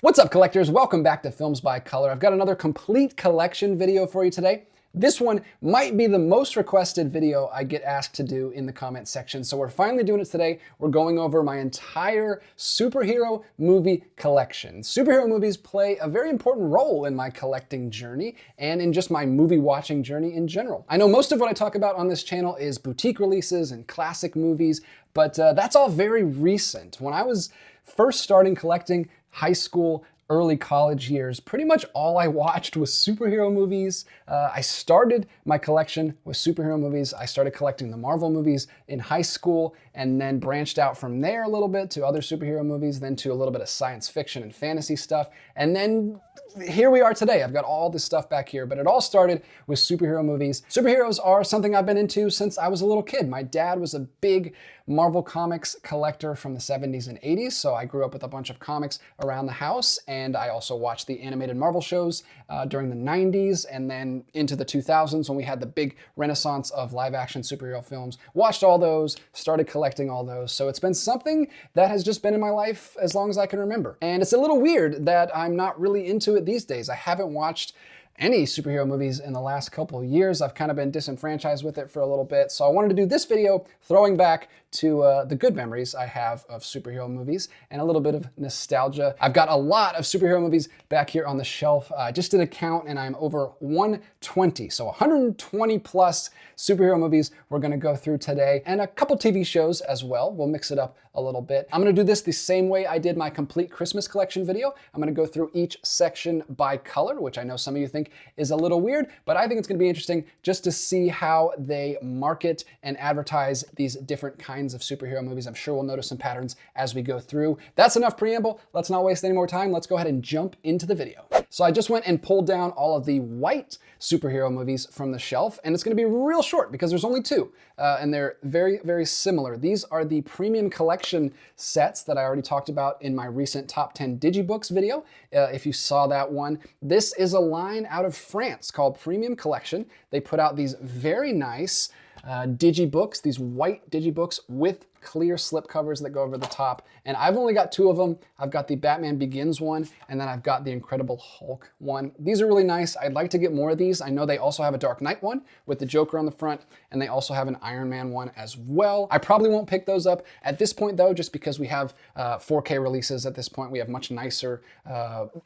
What's up, collectors? Welcome back to Films by Color. I've got another complete collection video for you today. This one might be the most requested video I get asked to do in the comment section, so we're finally doing it today. We're going over my entire superhero movie collection. Superhero movies play a very important role in my collecting journey and in just my movie watching journey in general. I know most of what I talk about on this channel is boutique releases and classic movies, but that's all very recent. When I was first starting collecting, high school, early college years, pretty much all I watched was superhero movies. I started my collection with superhero movies. I started collecting the Marvel movies in high school and then branched out from there a little bit to other superhero movies, then to a little bit of science fiction and fantasy stuff. And then here we are today. I've got all this stuff back here, but it all started with superhero movies. Superheroes are something I've been into since I was a little kid. My dad was a big Marvel Comics collector from the 70s and 80s, so I grew up with a bunch of comics around the house, and I also watched the animated Marvel shows during the 90s and then into the 2000s when we had the big renaissance of live-action superhero films. Watched all those, started collecting all those, so it's been something that has just been in my life as long as I can remember. And it's a little weird that I'm not really into it these days. I haven't watched any superhero movies in the last couple of years. I've kind of been disenfranchised with it for a little bit. So I wanted to do this video throwing back to the good memories I have of superhero movies and a little bit of nostalgia. I've got a lot of superhero movies back here on the shelf. I just did a count and I'm over 120. So 120 plus superhero movies we're gonna go through today, and a couple TV shows as well. We'll mix it up a little bit. I'm gonna do this the same way I did my complete Christmas collection video. I'm gonna go through each section by color, which I know some of you think is a little weird, but I think it's gonna be interesting just to see how they market and advertise these different kinds of superhero movies. I'm sure we'll notice some patterns as we go through. That's enough preamble. Let's not waste any more time. Let's go ahead and jump into the video. So I just went and pulled down all of the white superhero movies from the shelf, and it's gonna be real short because there's only two, and they're very, very similar. These are the premium collection sets that I already talked about in my recent top 10 Digibooks video. If you saw that one, this is a line out of France called Premium Collection. They put out these very nice digibooks, these white digibooks with clear slip covers that go over the top. And I've only got two of them. I've got the Batman Begins one, and then I've got the Incredible Hulk one. These are really nice. I'd like to get more of these. I know they also have a Dark Knight one with the Joker on the front, and they also have an Iron Man one as well. I probably won't pick those up at this point though, just because we have 4K releases at this point. We have much nicer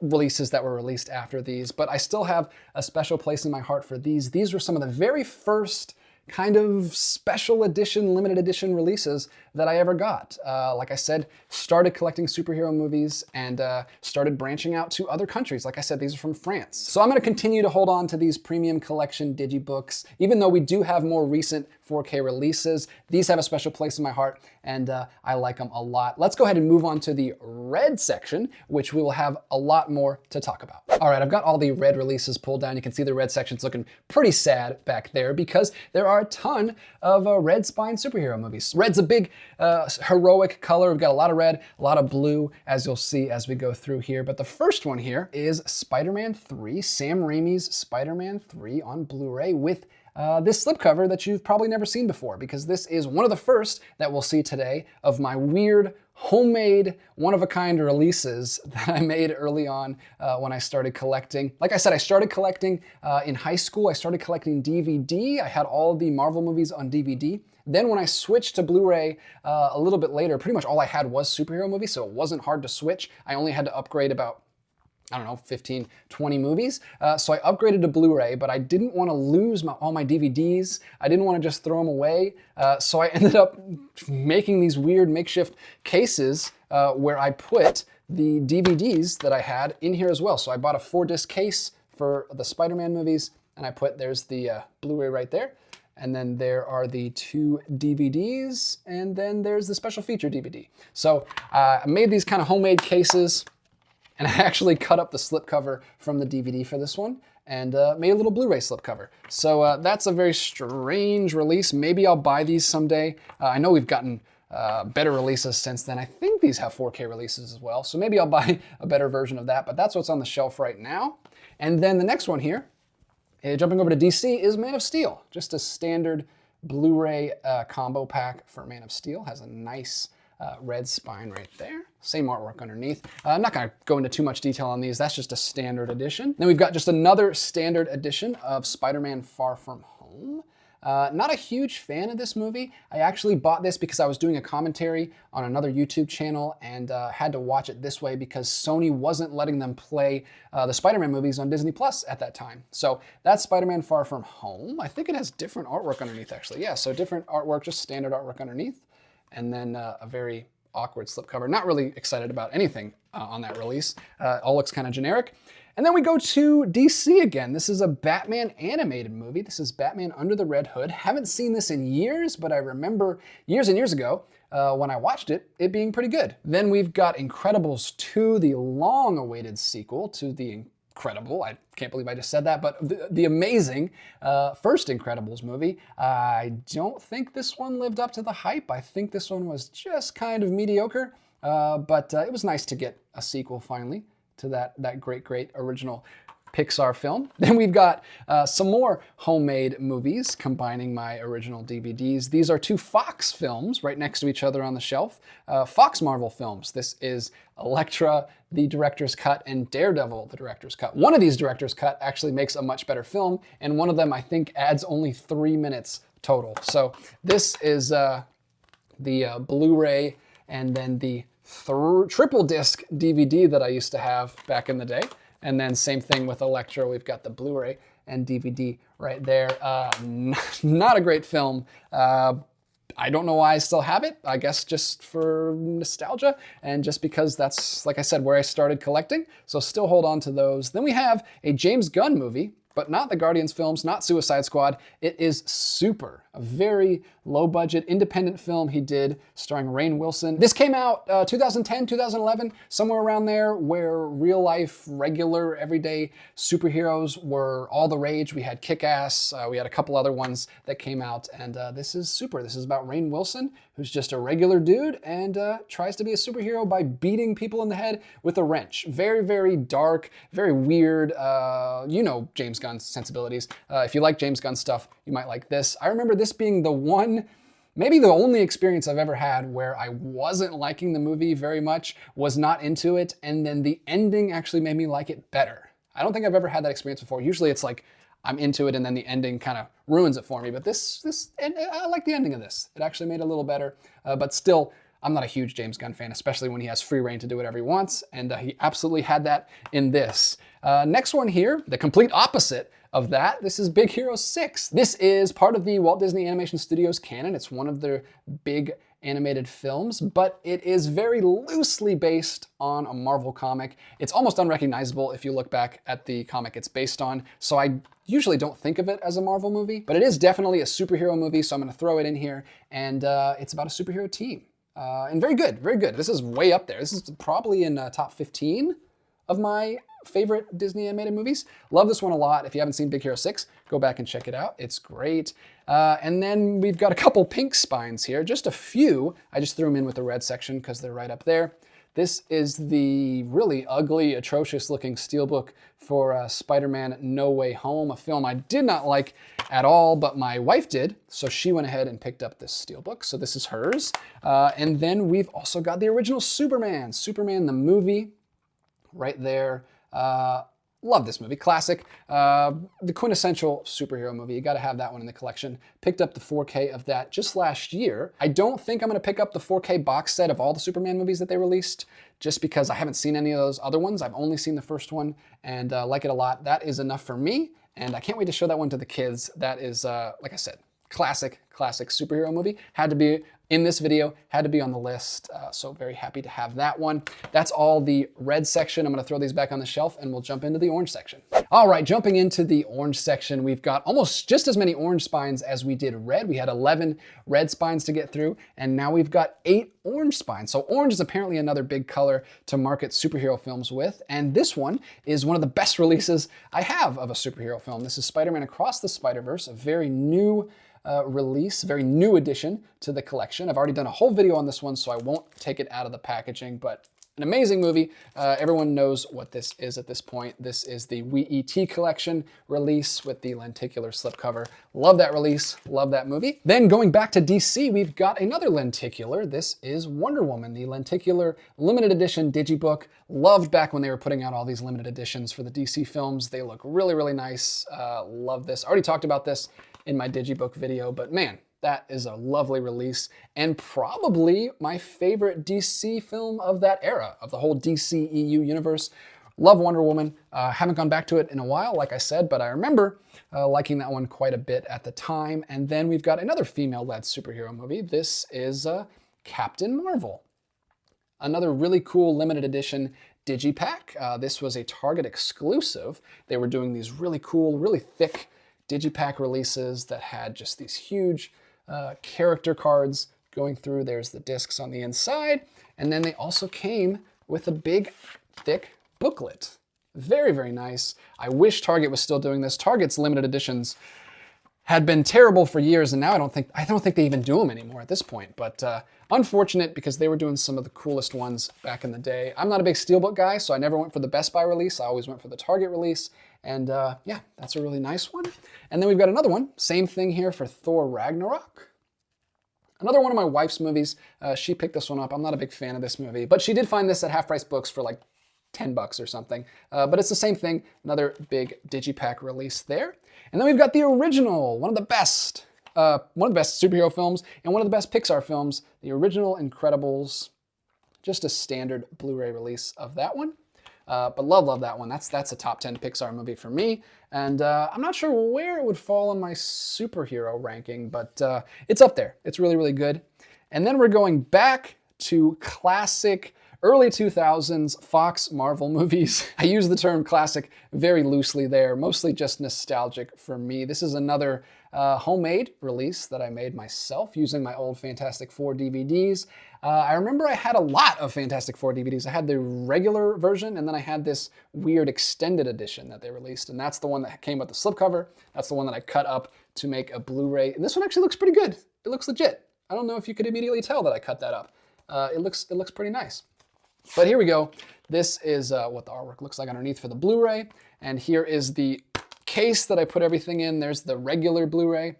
releases that were released after these, but I still have a special place in my heart for these. These were some of the very first kind of special edition, limited edition releases that I ever got. Like I said, started collecting superhero movies and started branching out to other countries. Like I said, these are from France. So I'm gonna continue to hold on to these premium collection digibooks. Even though we do have more recent 4K releases, these have a special place in my heart and I like them a lot. Let's go ahead and move on to the red section, which we will have a lot more to talk about. All right, I've got all the red releases pulled down. You can see the red section's looking pretty sad back there because there are a ton of red spine superhero movies. Red's a big heroic color. We've got a lot of red, a lot of blue, as you'll see as we go through here. But the first one here is Spider-Man 3, Sam Raimi's Spider-Man 3 on Blu-ray with this slipcover that you've probably never seen before, because this is one of the first that we'll see today of my weird homemade one-of-a-kind releases that I made early on when I started collecting. Like I said, I started collecting in high school. I started collecting DVD. I had all of the Marvel movies on DVD. Then when I switched to Blu-ray a little bit later, pretty much all I had was superhero movies, so it wasn't hard to switch. I only had to upgrade about, I don't know, 15, 20 movies. So I upgraded to Blu-ray, but I didn't want to lose all my DVDs. I didn't want to just throw them away. So I ended up making these weird makeshift cases where I put the DVDs that I had in here as well. So I bought a 4-disc case for the Spider-Man movies, and I put, there's the Blu-ray right there. And then there are the 2 DVDs, and then there's the special feature DVD. So I made these kind of homemade cases, and I actually cut up the slipcover from the DVD for this one and made a little Blu-ray slipcover. So that's a very strange release. Maybe I'll buy these someday. I know we've gotten better releases since then. I think these have 4K releases as well. So maybe I'll buy a better version of that, but that's what's on the shelf right now. And then the next one here, jumping over to DC, is Man of Steel. Just a standard Blu-ray combo pack for Man of Steel. Has a nice red spine right there. Same artwork underneath. I'm not going to go into too much detail on these. That's just a standard edition. Then we've got just another standard edition of Spider-Man Far From Home. Not a huge fan of this movie. I actually bought this because I was doing a commentary on another YouTube channel and had to watch it this way because Sony wasn't letting them play the Spider-Man movies on Disney Plus at that time. So that's Spider-Man Far From Home. I think it has different artwork underneath actually. Yeah, so different artwork, just standard artwork underneath. And then a very awkward slipcover. Not really excited about anything on that release. All looks kind of generic. And then we go to DC again. This is a Batman animated movie. This is Batman Under the Red Hood. Haven't seen this in years, but I remember years and years ago when I watched it, it being pretty good. Then we've got Incredibles 2, the long-awaited sequel to the incredible, I can't believe I just said that, but the amazing first Incredibles movie. I don't think this one lived up to the hype. I think this one was just kind of mediocre, but it was nice to get a sequel finally to that great original Pixar film. Then we've got some more homemade movies combining my original DVDs. These are two Fox films right next to each other on the shelf. Fox Marvel films. This is Elektra, the director's cut, and Daredevil, the director's cut. One of these director's cut actually makes a much better film, and one of them I think adds only 3 minutes total. So this is the Blu-ray and then the triple disc DVD that I used to have back in the day. And then same thing with Elektra. We've got the Blu-ray and DVD right there. Not a great film. I don't know why I still have it. I guess just for nostalgia and just because that's, like I said, where I started collecting. So still hold on to those. Then we have a James Gunn movie, but not the Guardians films, not Suicide Squad. It is Super, a very low-budget independent film he did starring Rainn Wilson. This came out 2010, 2011, somewhere around there, where real-life, regular, everyday superheroes were all the rage. We had Kick-Ass, we had a couple other ones that came out, and this is Super. This is about Rainn Wilson, who's just a regular dude and tries to be a superhero by beating people in the head with a wrench. Very, very dark, very weird. You know James Gunn's sensibilities. If you like James Gunn stuff, you might like this. I remember this being the one, maybe the only experience I've ever had where I wasn't liking the movie very much, was not into it, and then the ending actually made me like it better. I don't think I've ever had that experience before. Usually it's like I'm into it and then the ending kind of ruins it for me, but I like the ending of this. It actually made it a little better, but still, I'm not a huge James Gunn fan, especially when he has free reign to do whatever he wants, and he absolutely had that in this. Next one here, the complete opposite of that. This is Big Hero 6. This is part of the Walt Disney Animation Studios canon. It's one of their big animated films, but it is very loosely based on a Marvel comic. It's almost unrecognizable if you look back at the comic it's based on, so I usually don't think of it as a Marvel movie, but it is definitely a superhero movie, so I'm going to throw it in here, and it's about a superhero team. And very good, very good. This is way up there. This is probably in top 15 of my favorite Disney animated movies. Love this one a lot. If you haven't seen Big Hero 6, go back and check it out. It's great. And then we've got a couple pink spines here, just a few. I just threw them in with the red section because they're right up there. This is the really ugly, atrocious looking steelbook for Spider-Man No Way Home, a film I did not like at all, but my wife did, so she went ahead and picked up this steelbook. So this is hers. And then we've also got the original Superman, Superman the movie, right there. Love this movie, classic. The quintessential superhero movie. You gotta have that one in the collection. Picked up the 4K of that just last year. I don't think I'm gonna pick up the 4K box set of all the Superman movies that they released, just because I haven't seen any of those other ones. I've only seen the first one and like it a lot. That is enough for me, and I can't wait to show that one to the kids. That is, like I said, classic superhero movie. Had to be in this video, had to be on the list, so very happy to have that one. That's all the red section. I'm gonna throw these back on the shelf and we'll jump into the orange section. All right, jumping into the orange section, we've got almost just as many orange spines as we did red. We had 11 red spines to get through, and now we've got 8 orange spines. So orange is apparently another big color to market superhero films with, and this one is one of the best releases I have of a superhero film. This is Spider-Man Across the Spider-Verse, a very new release, very new addition to the collection. I've already done a whole video on this one, so I won't take it out of the packaging, but An amazing movie. Everyone knows what this is at this point. This is the We E.T. collection release with the lenticular slipcover. Love that release, love that movie. Then going back to DC, we've got another lenticular. This is Wonder Woman, the lenticular limited edition digibook. Loved back when they were putting out all these limited editions for the DC films. They look really, really nice. Love this. Already talked about this in my digibook video, but man, that is a lovely release and probably my favorite DC film of that era, of the whole DC EU universe. Love Wonder Woman. Haven't gone back to it in a while, like I said, but I remember liking that one quite a bit at the time. And then we've got another female-led superhero movie. This is Captain Marvel. Another really cool limited edition digipack. This was a Target exclusive. They were doing these really cool, really thick digipack releases that had just these huge character cards going through. There's the discs on the inside, and then they also came with a big, thick booklet. Very, very nice. I wish Target was still doing this. Target's limited editions had been terrible for years, and now I don't think they even do them anymore at this point. But unfortunate, because they were doing some of the coolest ones back in the day. I'm not a big Steelbook guy, so I never went for the Best Buy release. I always went for the Target release. And yeah, that's a really nice one. And then we've got another one. Same thing here for Thor Ragnarok. Another one of my wife's movies. She picked this one up. I'm not a big fan of this movie, but she did find this at Half Price Books for like $10 or something. But it's the same thing. Another big digipack release there. And then we've got the original, one of the best superhero films and one of the best Pixar films, the original Incredibles. Just a standard Blu-ray release of that one. But love that one. That's a top 10 Pixar movie for me. And I'm not sure where it would fall in my superhero ranking, but it's up there. It's really, really good. And then we're going back to classic early 2000s Fox Marvel movies. I use the term classic very loosely there, mostly just nostalgic for me. This is another homemade release that I made myself using my old Fantastic Four DVDs. I remember I had a lot of Fantastic Four DVDs. I had the regular version, and then I had this weird extended edition that they released, and that's the one that came with the slipcover. That's the one that I cut up to make a Blu-ray, and this one actually looks pretty good. It looks legit. I don't know if you could immediately tell that I cut that up. It looks pretty nice. But here we go. This is what the artwork looks like underneath for the Blu-ray, and here is the case that I put everything in. There's the regular Blu-ray.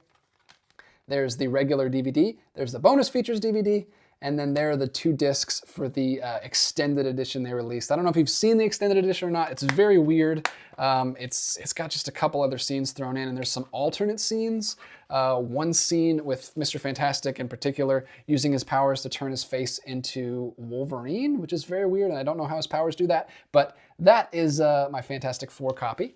There's the regular DVD. There's the bonus features DVD. And then there are the two discs for the extended edition they released. I don't know if you've seen the extended edition or not. It's very weird. It's got just a couple other scenes thrown in, and there's some alternate scenes. One scene with Mr. Fantastic in particular using his powers to turn his face into Wolverine, which is very weird, and I don't know how his powers do that. But that is my Fantastic Four copy.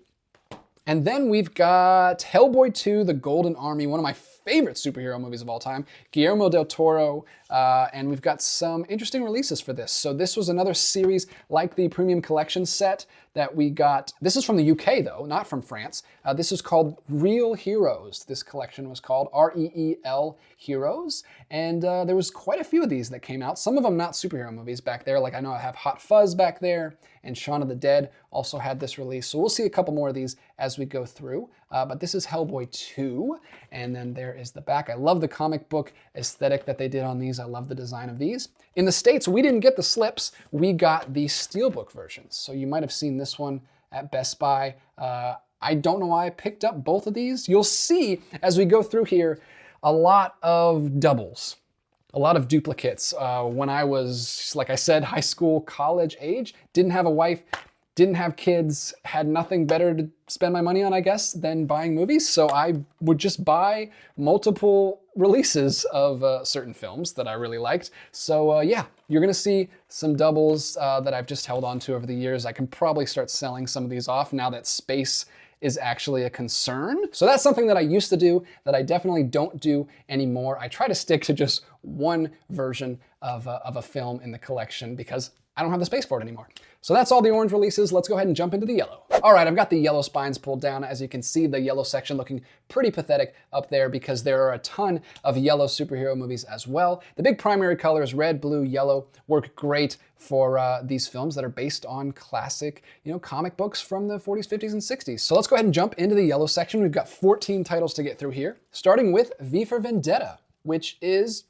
And then we've got Hellboy 2, The Golden Army, one of my favorite superhero movies of all time, Guillermo del Toro, and we've got some interesting releases for this. So this was another series like the Premium Collection set that we got. This is from the UK though, not from France. This is called Real Heroes. This collection was called REEL Heroes, and there was quite a few of these that came out. Some of them not superhero movies back there, like I know I have Hot Fuzz back there, and Shaun of the Dead also had this release. So we'll see a couple more of these as we go through. But this is Hellboy 2, and then there is the back. I love the comic book aesthetic that they did on these. I love the design of these. In the States, we didn't get the slips. We got the steelbook versions. So you might have seen this one at Best Buy. I don't know why I picked up both of these. You'll see as we go through here a lot of doubles. A lot of duplicates. When I was, like I said, high school, college age, didn't have a wife, didn't have kids, had nothing better to spend my money on, I guess, than buying movies. So I would just buy multiple releases of certain films that I really liked. So yeah, you're gonna see some doubles that I've just held on to over the years. I can probably start selling some of these off now that space is actually a concern. So that's something that I used to do that I definitely don't do anymore. I try to stick to just one version of a film in the collection because I don't have the space for it anymore. So that's all the orange releases. Let's go ahead and jump into the yellow. All right, I've got the yellow spines pulled down. As you can see, the yellow section looking pretty pathetic up there because there are a ton of yellow superhero movies as well. The big primary colors, red, blue, yellow, work great for these films that are based on classic, comic books from the 40s, 50s, and 60s. So let's go ahead and jump into the yellow section. We've got 14 titles to get through here, starting with V for Vendetta, which is,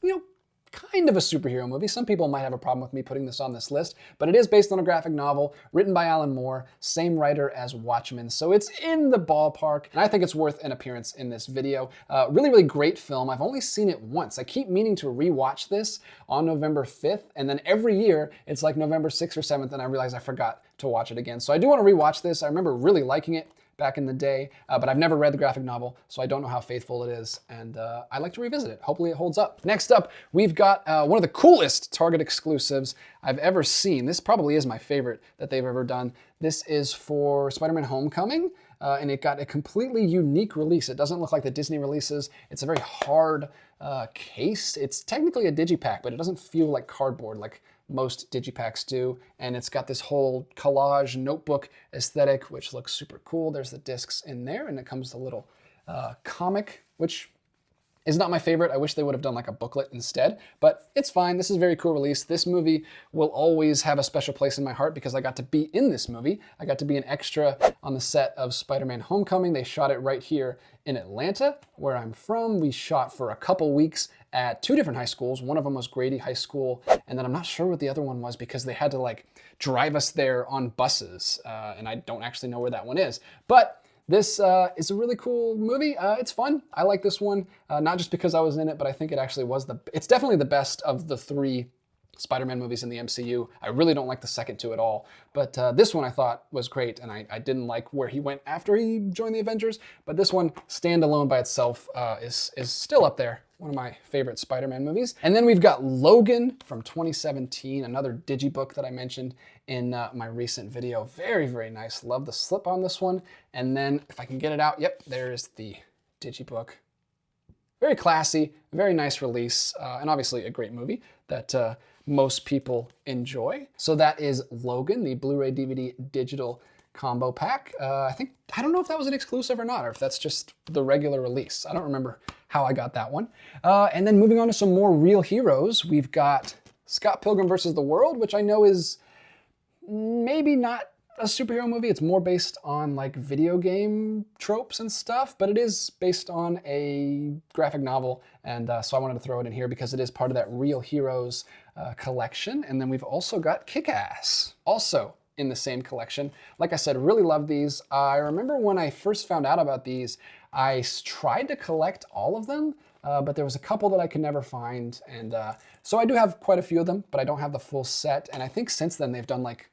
kind of a superhero movie. Some people might have a problem with me putting this on this list, but it is based on a graphic novel written by Alan Moore, same writer as Watchmen, so it's in the ballpark, and I think it's worth an appearance in this video. Really, really great film. I've only seen it once. I keep meaning to rewatch this on November 5th, and then every year it's like November 6th or 7th, and I realize I forgot to watch it again. So I do want to rewatch this. I remember really liking it back in the day, but I've never read the graphic novel, so I don't know how faithful it is, and I like to revisit it. Hopefully it holds up. Next up, we've got one of the coolest Target exclusives I've ever seen. This probably is my favorite that they've ever done. This is for Spider-Man Homecoming, and it got a completely unique release. It doesn't look like the Disney releases. It's a very hard case. It's technically a digipack, but it doesn't feel like cardboard like most digipacks do, and it's got this whole collage notebook aesthetic, which looks super cool. There's the discs in there, and it comes with a little comic, which is not my favorite. I wish they would have done like a booklet instead, but it's fine. This is a very cool release. This movie will always have a special place in my heart because I got to be in this movie. I got to be an extra on the set of Spider-Man Homecoming. They shot it right here in Atlanta, where I'm from. We shot for a couple weeks at 2 different high schools. One of them was Grady High School, and then I'm not sure what the other one was because they had to like drive us there on buses, and I don't actually know where that one is. But this is a really cool movie. It's fun. I like this one, not just because I was in it, but I think it actually was it's definitely the best of the 3 Spider-Man movies in the MCU. I really don't like the second 2 at all, but this one I thought was great, and I didn't like where he went after he joined the Avengers, but this one, standalone by itself, is still up there. One of my favorite Spider-Man movies. And then we've got Logan from 2017, another digibook that I mentioned in my recent video. Very, very nice. Love the slip on this one. And then if I can get it out, yep, there's the digibook. Very classy, very nice release, and obviously a great movie that most people enjoy. So that is Logan, the Blu-ray DVD digital combo pack. I don't know if that was an exclusive or not, or if that's just the regular release. I don't remember how I got that one. And then moving on to some more real heroes, we've got Scott Pilgrim vs. the World, which I know is maybe not a superhero movie. It's more based on like video game tropes and stuff, but it is based on a graphic novel, and so I wanted to throw it in here because it is part of that Real Heroes collection. And then we've also got Kick-Ass, also in the same collection. Like I said, really love these. I remember when I first found out about these, I tried to collect all of them, but there was a couple that I could never find, and so I do have quite a few of them, but I don't have the full set. And I think since then they've done like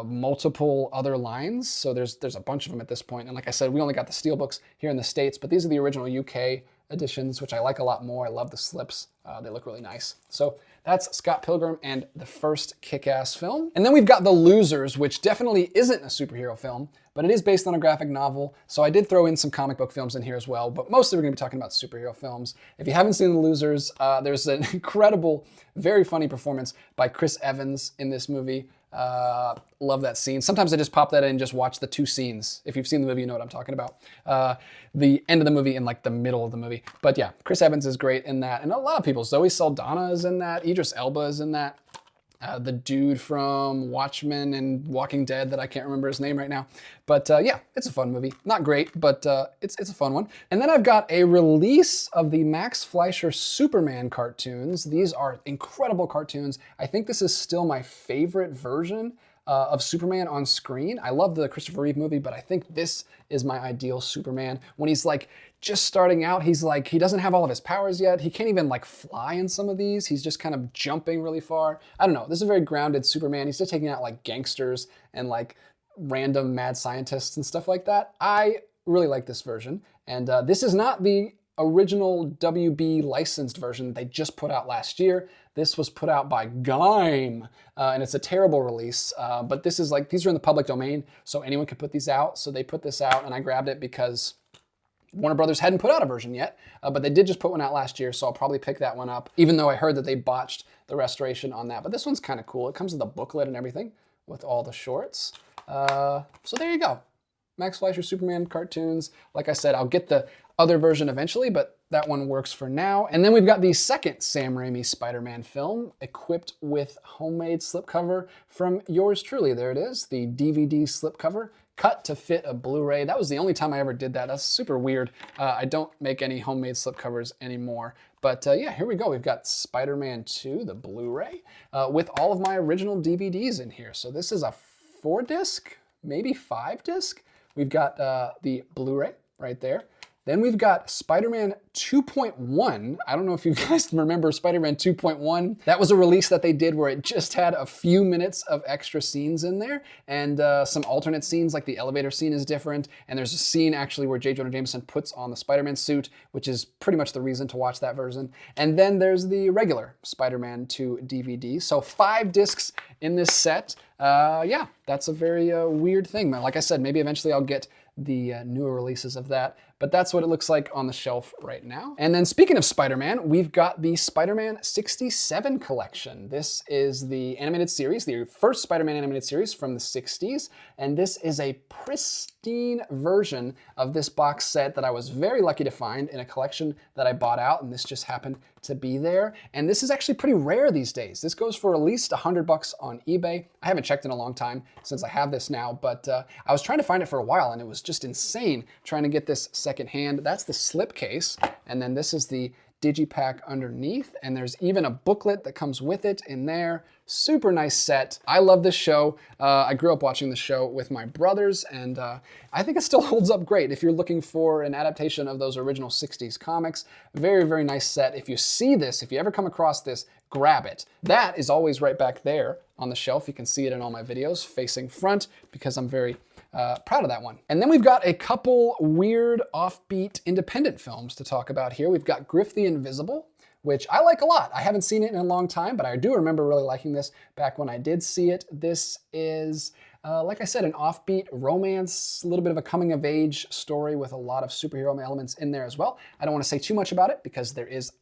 multiple other lines, so there's a bunch of them at this point. And like I said, we only got the steelbooks here in the States, but these are the original UK editions, which I like a lot more. I love the slips. They look really nice. So that's Scott Pilgrim and the first Kick-Ass film. And then we've got The Losers, which definitely isn't a superhero film, but it is based on a graphic novel. So I did throw in some comic book films in here as well, but mostly we're gonna be talking about superhero films. If you haven't seen The Losers, there's an incredible, very funny performance by Chris Evans in this movie. Love that scene. Sometimes I just pop that in and just watch the 2 scenes. If you've seen the movie, you know what I'm talking about. The end of the movie and like the middle of the movie. But yeah, Chris Evans is great in that. And a lot of people. Zoe Saldana is in that. Idris Elba is in that. The dude from Watchmen and Walking Dead that I can't remember his name right now. But yeah, it's a fun movie. Not great, but it's a fun one. And then I've got a release of the Max Fleischer Superman cartoons. These are incredible cartoons. I think this is still my favorite version of Superman on screen. I love the Christopher Reeve movie, but I think this is my ideal Superman. When he's like just starting out, he's like, he doesn't have all of his powers yet. He can't even like fly in some of these. He's just kind of jumping really far. I don't know. This is a very grounded Superman. He's just taking out like gangsters and like random mad scientists and stuff like that. I really like this version. And this is not the original WB licensed version they just put out last year. This was put out by Gaim, and it's a terrible release, but this is like, these are in the public domain, so anyone could put these out. So they put this out, and I grabbed it because Warner Brothers hadn't put out a version yet, but they did just put one out last year, so I'll probably pick that one up, even though I heard that they botched the restoration on that. But this one's kind of cool. It comes with a booklet and everything with all the shorts. So there you go. Max Fleischer Superman cartoons. Like I said, I'll get the other version eventually, but that one works for now. And then we've got the second Sam Raimi Spider-Man film, equipped with homemade slipcover from yours truly. There it is, the DVD slipcover, cut to fit a Blu-ray. That was the only time I ever did that. That's super weird. I don't make any homemade slipcovers anymore, But yeah, here we go. We've got Spider-Man 2, the Blu-ray, with all of my original DVDs in here. So this is a 4-disc, maybe 5-disc. We've got the Blu-ray right there. Then we've got Spider-Man 2.1. I don't know if you guys remember Spider-Man 2.1. That was a release that they did where it just had a few minutes of extra scenes in there, and some alternate scenes, like the elevator scene is different, and there's a scene actually where J. Jonah Jameson puts on the Spider-Man suit, which is pretty much the reason to watch that version. And then there's the regular Spider-Man 2 DVD. So 5 discs in this set. Yeah, that's a very weird thing. Like I said, maybe eventually I'll get the newer releases of that, but that's what it looks like on the shelf right now. And then speaking of Spider-Man, we've got the Spider-Man 67 collection. This is the animated series, the first Spider-Man animated series from the 60s, and this is a pristine version of this box set that I was very lucky to find in a collection that I bought out, and this just happened to be there. And this is actually pretty rare these days. This goes for at least $100 on eBay. I haven't checked in a long time since I have this now, but I was trying to find it for a while, and it was just insane trying to get this secondhand. That's the slipcase, and then this is the digipack underneath, and there's even a booklet that comes with it in there. Super nice set. I love this show. I grew up watching the show with my brothers, and I think it still holds up great if you're looking for an adaptation of those original 60s comics. Very, very nice set. If you see this, if you ever come across this, grab it. That is always right back there on the shelf. You can see it in all my videos facing front because I'm very proud of that one. And then we've got a couple weird offbeat independent films to talk about here. We've got Griff the Invisible, which I like a lot. I haven't seen it in a long time, but I do remember really liking this back when I did see it. This is, like I said, an offbeat romance, a little bit of a coming of age story with a lot of superhero elements in there as well. I don't want to say too much about it because there is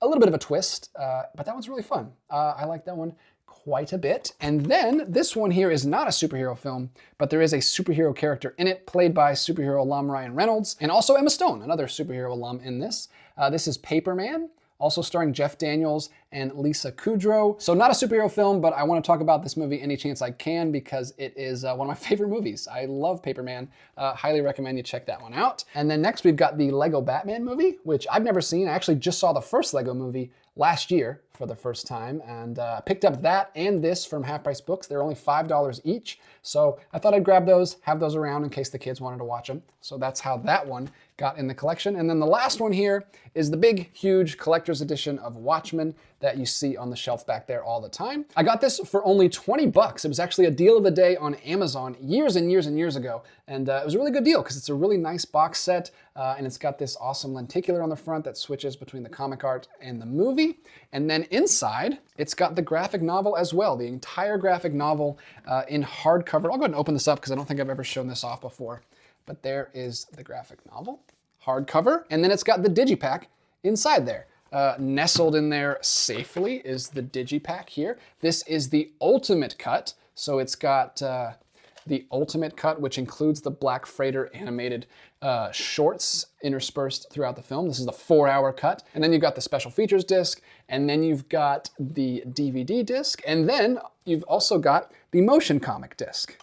a little bit of a twist, but that one's really fun. I like that one quite a bit. And then this one here is not a superhero film, but there is a superhero character in it, played by superhero alum Ryan Reynolds, and also Emma Stone, another superhero alum in this. This is Paperman, also starring Jeff Daniels and Lisa Kudrow. So not a superhero film, but I want to talk about this movie any chance I can because it is one of my favorite movies. I love Paperman. Highly recommend you check that one out. And then next we've got the Lego Batman movie, which I've never seen. I actually just saw the first Lego movie last year for the first time, and picked up that and this from Half Price Books. They're only $5 each, so I thought I'd grab those, have those around in case the kids wanted to watch them. So that's how that one got in the collection. And then the last one here is the big, huge collector's edition of Watchmen that you see on the shelf back there all the time. I got this for only 20 bucks. It was actually a deal of the day on Amazon years and years and years ago, and it was a really good deal because it's a really nice box set, and it's got this awesome lenticular on the front that switches between the comic art and the movie. And then inside, it's got the graphic novel as well, the entire graphic novel in hardcover. I'll go ahead and open this up because I don't think I've ever shown this off before. But there is the graphic novel, hardcover, and then it's got the digipack inside there. Nestled in there safely is the digipack here. This is the ultimate cut, so it's got the ultimate cut, which includes the Black Freighter animated shorts interspersed throughout the film. This is the 4-hour cut. And then you've got the special features disc, and then you've got the DVD disc, and then you've also got the motion comic disc.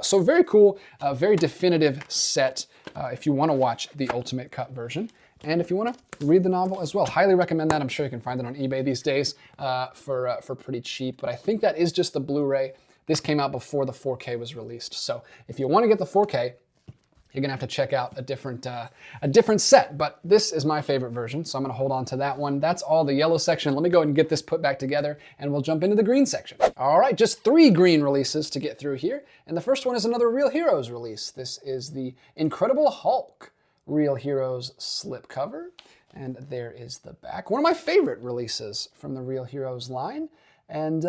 So very cool, very definitive set if you want to watch the ultimate cut version. And if you want to read the novel as well, highly recommend that. I'm sure you can find it on eBay these days for pretty cheap, but I think that is just the Blu-ray. This came out before the 4K was released. So if you want to get the 4K, you're gonna have to check out a different set, but this is my favorite version, so I'm gonna hold on to that one. That's all the yellow section. Let me go ahead and get this put back together, and we'll jump into the green section. All right, just 3 green releases to get through here, and the first one is another Real Heroes release. This is the Incredible Hulk Real Heroes slipcover, and there is the back. One of my favorite releases from the Real Heroes line, and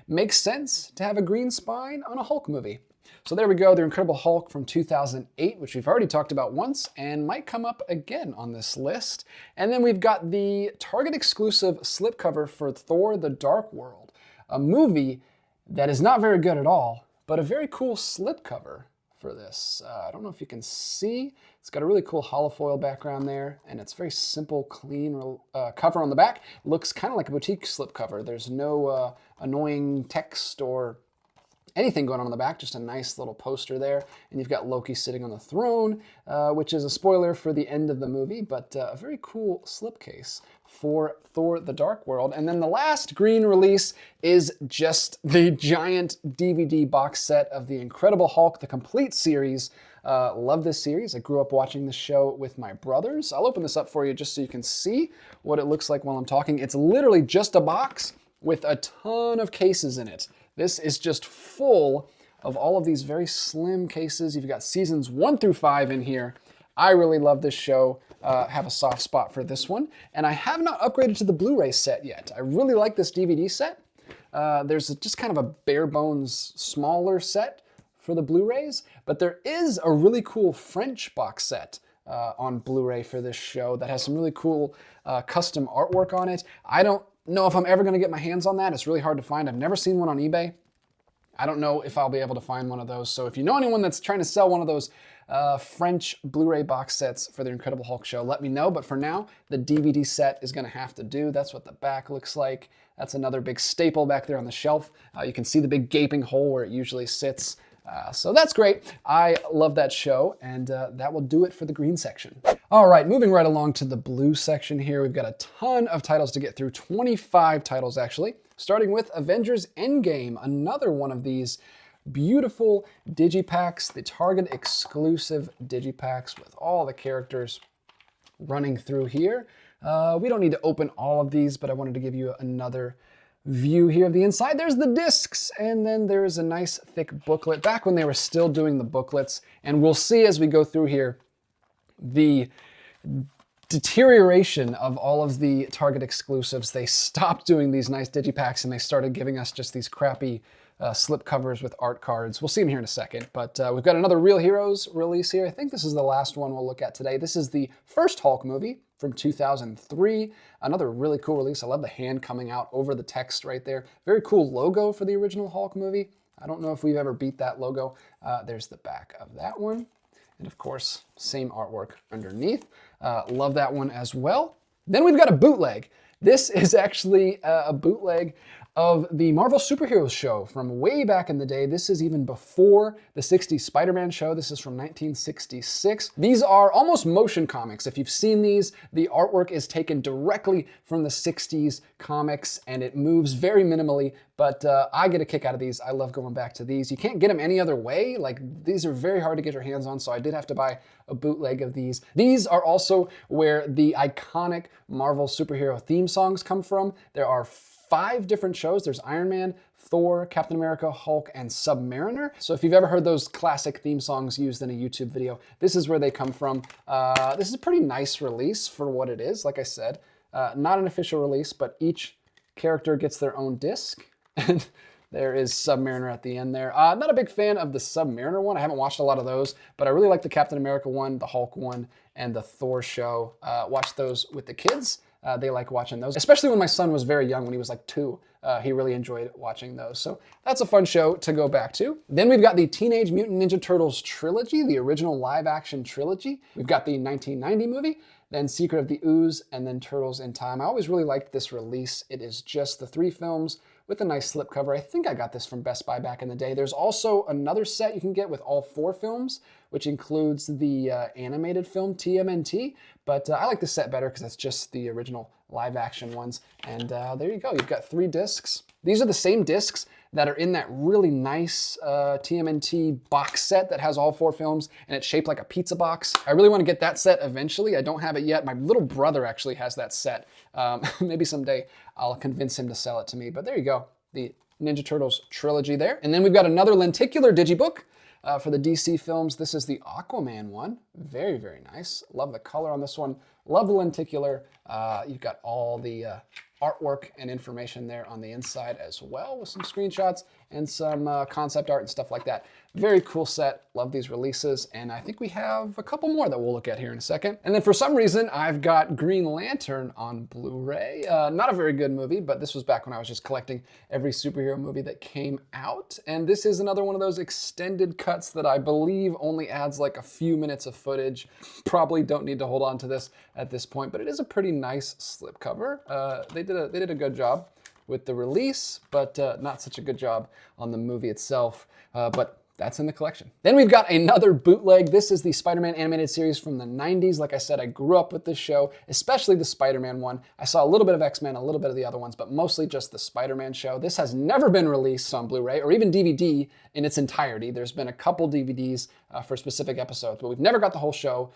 makes sense to have a green spine on a Hulk movie. So there we go, the Incredible Hulk from 2008, which we've already talked about once and might come up again on this list. And then we've got the Target exclusive slipcover for Thor: The Dark World, a movie that is not very good at all, but a very cool slipcover for this. I don't know if you can see, it's got a really cool holofoil background there, and it's very simple, clean cover on the back. Looks kind of like a boutique slipcover. There's no annoying text or anything going on in the back, just a nice little poster there. And you've got Loki sitting on the throne, which is a spoiler for the end of the movie, but a very cool slipcase for Thor: The Dark World. And then the last green release is just the giant DVD box set of The Incredible Hulk, the complete series. Love this series. I grew up watching this show with my brothers. I'll open this up for you just so you can see what it looks like while I'm talking. It's literally just a box with a ton of cases in it. This is just full of all of these very slim cases. You've got seasons 1 through 5 in here. I really love this show, have a soft spot for this one. And I have not upgraded to the Blu-ray set yet. I really like this DVD set. There's just kind of a bare bones smaller set for the Blu-rays, but there is a really cool French box set on Blu-ray for this show that has some really cool custom artwork on it. I don't know if I'm ever going to get my hands on that. It's really hard to find. I've never seen one on eBay. I don't know if I'll be able to find one of those. So if you know anyone that's trying to sell one of those French Blu-ray box sets for the Incredible Hulk show, let me know. But for now, the DVD set is going to have to do. That's what the back looks like. That's another big staple back there on the shelf. You can see the big gaping hole where it usually sits. So that's great. I love that show, and that will do it for the green section. All right, moving right along to the blue section here. We've got a ton of titles to get through, 25 titles actually, starting with Avengers Endgame, another one of these beautiful digipacks, the Target exclusive digipacks with all the characters running through here. We don't need to open all of these, but I wanted to give you another view here of the inside. There's the discs, and then there's a nice thick booklet back when they were still doing the booklets. And we'll see as we go through here the deterioration of all of the Target exclusives. They stopped doing these nice digipacks and they started giving us just these crappy slip covers with art cards. We'll see them here in a second, but we've got another Real Heroes release here. I think this is the last one we'll look at today. This is the first Hulk movie from 2003. Another really cool release. I love the hand coming out over the text right there. Very cool logo for the original Hulk movie. I don't know if we've ever beat that logo. There's the back of that one. And of course, same artwork underneath. Love that one as well. Then we've got a bootleg. This is actually a bootleg of the Marvel Superheroes show from way back in the day. This is even before the 60s Spider-Man show. This is from 1966. These are almost motion comics. If you've seen these, the artwork is taken directly from the 60s comics and it moves very minimally, but I get a kick out of these. I love going back to these. You can't get them any other way. Like, these are very hard to get your hands on, so I did have to buy a bootleg of these. These are also where the iconic Marvel superhero theme songs come from. There are 5 different shows. There's Iron Man, Thor, Captain America, Hulk, and Submariner. So if you've ever heard those classic theme songs used in a YouTube video, this is where they come from. This is a pretty nice release for what it is. Like I said, not an official release, but each character gets their own disc. And there is Submariner at the end there. Not a big fan of the Submariner one. I haven't watched a lot of those, but I really like the Captain America one, the Hulk one, and the Thor show. Watch those with the kids. They like watching those, especially when my son was very young, when he was like 2. He really enjoyed watching those. So that's a fun show to go back to. Then we've got the Teenage Mutant Ninja Turtles trilogy, the original live action trilogy. We've got the 1990 movie, then Secret of the Ooze, and then Turtles in Time. I always really liked this release. It is just the 3 films with a nice slipcover. I think I got this from Best Buy back in the day. There's also another set you can get with all 4 films, which includes the animated film TMNT, but I like this set better because it's just the original live action ones. And there you go, you've got 3 discs. These are the same discs that are in that really nice TMNT box set that has all 4 films, and it's shaped like a pizza box. I really want to get that set eventually. I don't have it yet. My little brother actually has that set. Maybe someday I'll convince him to sell it to me, but there you go, the Ninja Turtles trilogy there. And then we've got another lenticular digibook for the DC films. This is the Aquaman one. Very, very nice. Love the color on this one. Love the lenticular. You've got all the artwork and information there on the inside as well, with some screenshots and some concept art and stuff like that. Very cool set. Love these releases. And I think we have a couple more that we'll look at here in a second. And then for some reason, I've got Green Lantern on Blu-ray. Not a very good movie, but this was back when I was just collecting every superhero movie that came out. And this is another one of those extended cuts that I believe only adds like a few minutes of footage. Probably don't need to hold on to this at this point, but it is a pretty nice slipcover. They did a good job with the release, but not such a good job on the movie itself. But that's in the collection. Then we've got another bootleg. This is the Spider-Man animated series from the 90s. Like I said, I grew up with this show, especially the Spider-Man one. I saw a little bit of X-Men, a little bit of the other ones, but mostly just the Spider-Man show. This has never been released on Blu-ray or even DVD in its entirety. There's been a couple DVDs for specific episodes, but we've never got the whole show,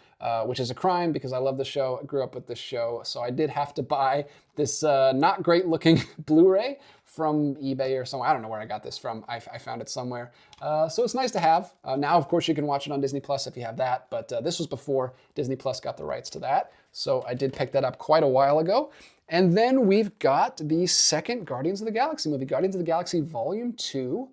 which is a crime because I love the show. I grew up with this show, so I did have to buy this not great looking Blu-ray from eBay or somewhere. I don't know where I got this from. I found it somewhere. So it's nice to have. Now, of course, you can watch it on Disney Plus if you have that, but this was before Disney Plus got the rights to that. So I did pick that up quite a while ago. And then we've got the second Guardians of the Galaxy movie, Guardians of the Galaxy Volume 2,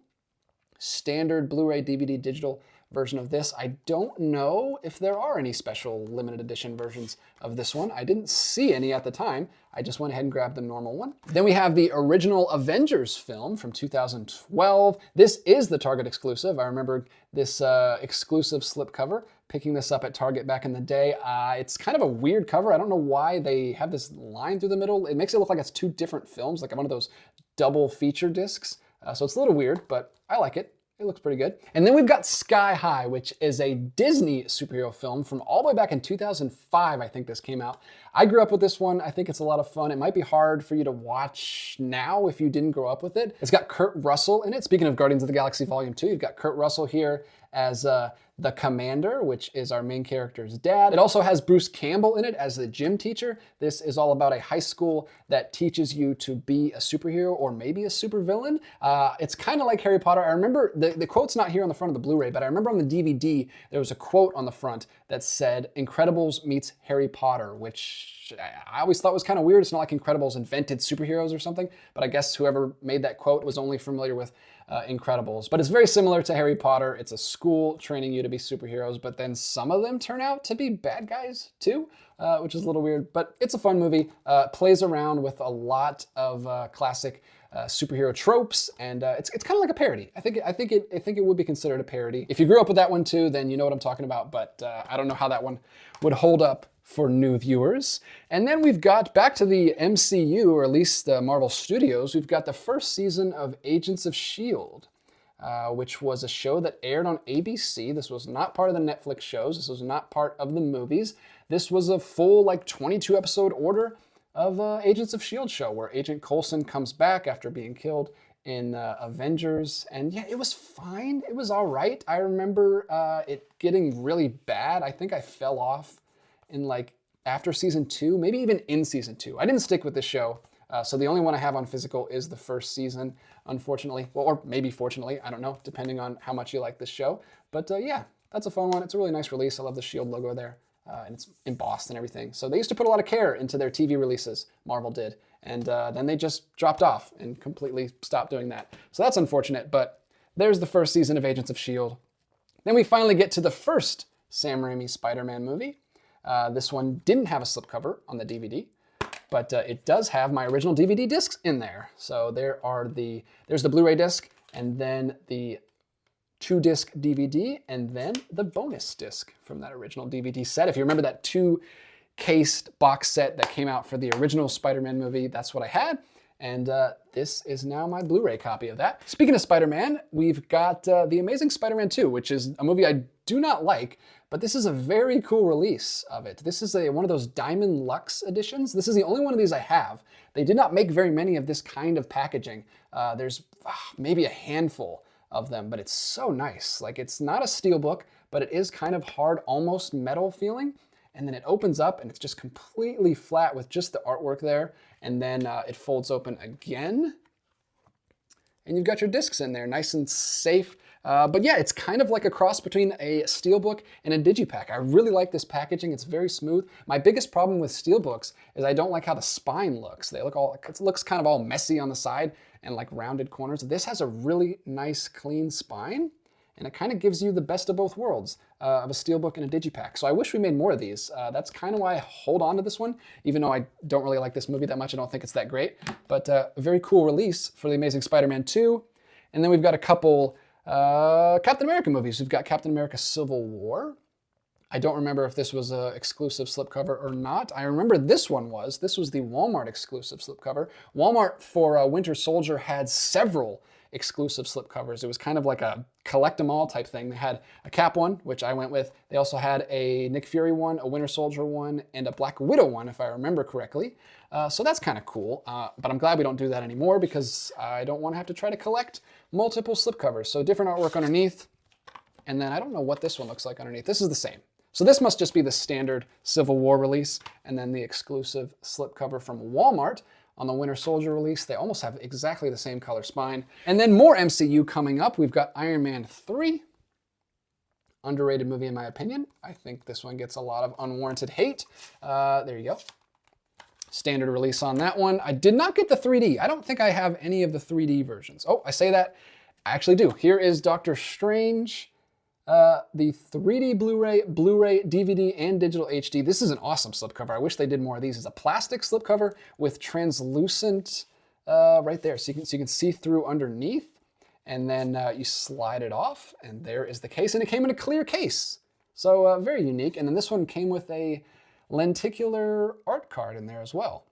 standard Blu-ray DVD digital version of this. I don't know if there are any special limited edition versions of this one. I didn't see any at the time. I just went ahead and grabbed the normal one. Then we have the original Avengers film from 2012. This is the Target exclusive. I remember this exclusive slipcover, picking this up at Target back in the day. It's kind of a weird cover. I don't know why they have this line through the middle. It makes it look like it's two different films, like one of those double feature discs. So it's a little weird, but I like it. It looks pretty good. And then we've got Sky High, which is a Disney superhero film from all the way back in 2005, I think this came out. I grew up with this one. I think it's a lot of fun. It might be hard for you to watch now if you didn't grow up with it. It's got Kurt Russell in it. Speaking of Guardians of the Galaxy Volume 2, you've got Kurt Russell here as the Commander, which is our main character's dad. It also has Bruce Campbell in it as the gym teacher. This is all about a high school that teaches you to be a superhero or maybe a supervillain. It's kind of like Harry Potter. I remember, the quote's not here on the front of the Blu-ray, but I remember on the DVD, there was a quote on the front that said, Incredibles meets Harry Potter, which I always thought was kind of weird. It's not like Incredibles invented superheroes or something, but I guess whoever made that quote was only familiar with Incredibles. But it's very similar to Harry Potter. It's a school training you to be superheroes, but then some of them turn out to be bad guys too, which is a little weird, but it's a fun movie. Plays around with a lot of classic superhero tropes, and it's kind of like a parody. I think it would be considered a parody. If you grew up with that one too, then you know what I'm talking about, but I don't know how that one would hold up for new viewers. And then we've got back to the MCU, or at least the Marvel Studios. We've got the first season of Agents of S.H.I.E.L.D., which was a show that aired on ABC. This was not part of the Netflix shows. This was not part of the movies. This was a full, like, 22 episode order of Agents of S.H.I.E.L.D. show, where Agent Coulson comes back after being killed in Avengers. And yeah, it was fine. It was all right. I remember it getting really bad. I think I fell off in like after season 2, maybe even in season 2. I didn't stick with this show. So the only one I have on physical is the first season, unfortunately. Well, or maybe fortunately, I don't know, depending on how much you like this show. But yeah, that's a fun one. It's a really nice release. I love the S.H.I.E.L.D. logo there. And it's embossed and everything. So they used to put a lot of care into their TV releases, Marvel did. And then they just dropped off and completely stopped doing that. So that's unfortunate, but there's the first season of Agents of S.H.I.E.L.D. Then we finally get to the first Sam Raimi Spider-Man movie. This one didn't have a slipcover on the DVD, but it does have my original DVD discs in there. So there's the Blu-ray disc, and then the 2-disc DVD, and then the bonus disc from that original DVD set. If you remember that 2-cased box set that came out for the original Spider-Man movie, that's what I had. And this is now my Blu-ray copy of that. Speaking of Spider-Man, we've got The Amazing Spider-Man 2, which is a movie I do not like, but this is a very cool release of it. This is one of those Diamond Luxe editions. This is the only one of these I have. They did not make very many of this kind of packaging. There's maybe a handful of them, but it's so nice. Like, it's not a steelbook, but it is kind of hard, almost metal feeling. And then it opens up and it's just completely flat with just the artwork there. And then it folds open again. And you've got your discs in there, nice and safe. But yeah, it's kind of like a cross between a steelbook and a digipack. I really like this packaging. It's very smooth. My biggest problem with steelbooks is I don't like how the spine looks. It looks kind of all messy on the side and like rounded corners. This has a really nice, clean spine. And it kind of gives you the best of both worlds of a steelbook and a digipack. So I wish we made more of these. That's kind of why I hold on to this one, even though I don't really like this movie that much. I don't think it's that great. But a very cool release for The Amazing Spider-Man 2. And then we've got a couple Captain America movies. We've got Captain America Civil War. I don't remember if this was an exclusive slipcover or not. I remember this one was. This was the Walmart exclusive slipcover. Walmart for Winter Soldier had several exclusive slipcovers. It was kind of like a collect 'em all type thing. They had a Cap one, which I went with. They also had a Nick Fury one, a Winter Soldier one, and a Black Widow one, if I remember correctly. So that's kind of cool. But I'm glad we don't do that anymore because I don't want to have to try to collect multiple slipcovers. So different artwork underneath. And then I don't know what this one looks like underneath. This is the same. So this must just be the standard Civil War release, and then the exclusive slipcover from Walmart on the Winter Soldier release. They almost have exactly the same color spine. And then more MCU coming up. We've got Iron Man 3. Underrated movie in my opinion. I think this one gets a lot of unwarranted hate. There you go. Standard release on that one. I did not get the 3D. I don't think I have any of the 3D versions. Oh, I say that. I actually do. Here is Doctor Strange. The 3D Blu-ray, DVD, and digital HD. This is an awesome slipcover. I wish they did more of these. It's a plastic slipcover with translucent right there. So you can see through underneath, and then you slide it off, and there is the case. And it came in a clear case. So very unique. And then this one came with a lenticular art card in there as well.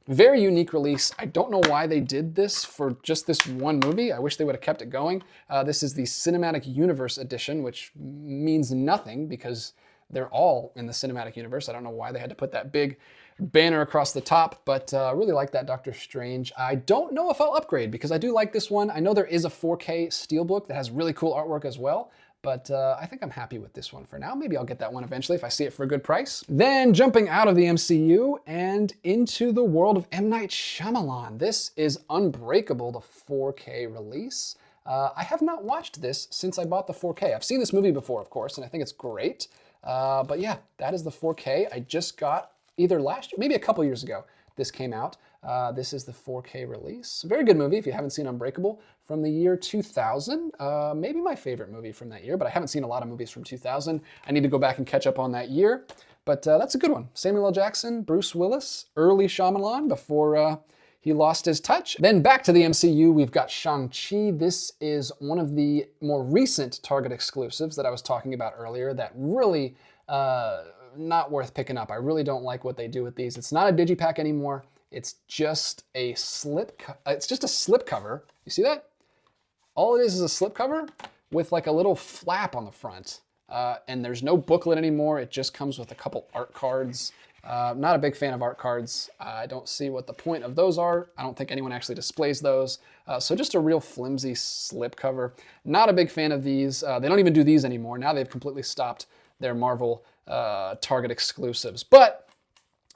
Very unique release. I don't know why they did this for just this one movie. I wish they would have kept it going. This is the Cinematic Universe edition, which means nothing because they're all in the Cinematic Universe. I don't know why they had to put that big banner across the top, but really like that Doctor Strange. I don't know if I'll upgrade because I do like this one. I know there is a 4K Steelbook that has really cool artwork as well. But I think I'm happy with this one for now. Maybe I'll get that one eventually if I see it for a good price. Then jumping out of the MCU and into the world of M. Night Shyamalan. This is Unbreakable, the 4K release. I have not watched this since I bought the 4K. I've seen this movie before, of course, and I think it's great. But yeah, that is the 4K. I just got either last year, maybe a couple years ago, this came out. This is the 4K release. Very good movie if you haven't seen Unbreakable from the year 2000. Maybe my favorite movie from that year, but I haven't seen a lot of movies from 2000. I need to go back and catch up on that year, but that's a good one. Samuel L. Jackson, Bruce Willis, early Shyamalan before he lost his touch. Then back to the MCU, we've got Shang-Chi. This is one of the more recent Target exclusives that I was talking about earlier that really not worth picking up. I really don't like what they do with these. It's not a digipack anymore. It's just a slip cover. You see that? All it is a slip cover with like a little flap on the front. And there's no booklet anymore. It just comes with a couple art cards. Not a big fan of art cards. I don't see what the point of those are. I don't think anyone actually displays those. So just a real flimsy slip cover. Not a big fan of these. They don't even do these anymore. Now they've completely stopped their Marvel Target exclusives. But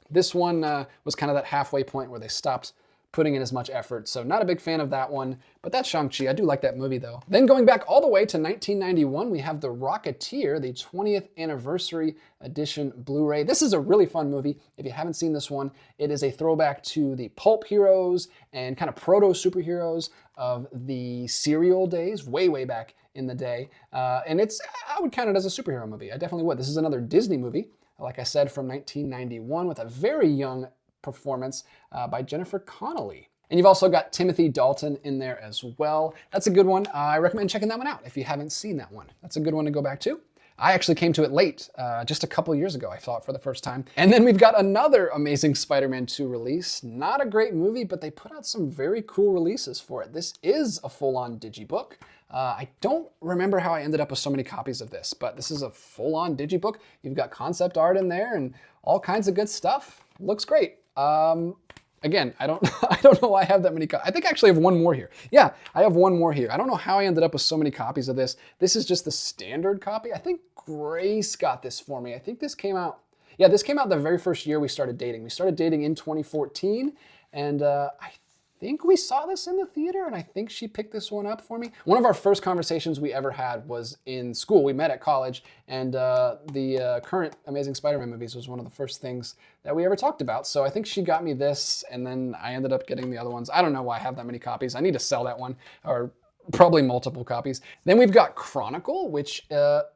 this one was kind of that halfway point where they stopped putting in as much effort. So not a big fan of that one, but that's Shang-Chi. I do like that movie though. Then going back all the way to 1991, we have The Rocketeer, the 20th anniversary edition Blu-ray. This is a really fun movie. If you haven't seen this one, it is a throwback to the pulp heroes and kind of proto superheroes of the serial days, way back in the day. And I would count it as a superhero movie. I definitely would. This is another Disney movie, like I said, from 1991 with a very young performance by Jennifer Connelly. And you've also got Timothy Dalton in there as well. That's a good one. I recommend checking that one out if you haven't seen that one. That's a good one to go back to. I actually came to it late, just a couple years ago. I saw it for the first time. And then we've got another Amazing Spider-Man 2 release. Not a great movie, but they put out some very cool releases for it. This is a full-on digibook. I don't remember how I ended up with so many copies of this, but this is a full-on digibook. You've got concept art in there and all kinds of good stuff. Looks great. Again, I don't know why I have that many copies. I think I actually have one more here. Yeah, I have one more here. I don't know how I ended up with so many copies of this. This is just the standard copy. I think Grace got this for me. I think this came out, yeah, this came out the very first year we started dating. We started dating in 2014, and I think we saw this in the theater, and I think she picked this one up for me. One of our first conversations we ever had was in school. We met at college, and the current Amazing Spider-Man movies was one of the first things that we ever talked about. So I think she got me this, and then I ended up getting the other ones. I don't know why I have that many copies. I need to sell that one or Probably multiple copies. Then we've got Chronicle, which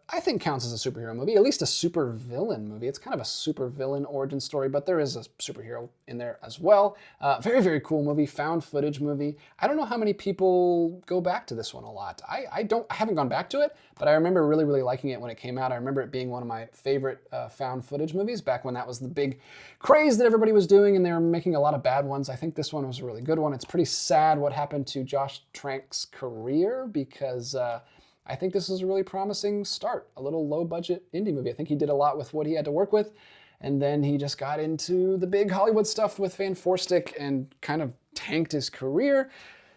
I think counts as a superhero movie, at least a super villain movie. It's kind of a super villain origin story, but there is a superhero in there as well. Very, very cool movie, found footage movie. I don't know how many people go back to this one a lot. I haven't gone back to it, but I remember really, really liking it when it came out. I remember it being one of my favorite found footage movies back when that was the big craze that everybody was doing, and they were making a lot of bad ones. I think this one was a really good one. It's pretty sad what happened to Josh Trank's career, because I think this is a really promising start. A little low budget indie movie. I think he did a lot with what he had to work with, and then he just got into the big Hollywood stuff with Van Forstik and kind of tanked his career.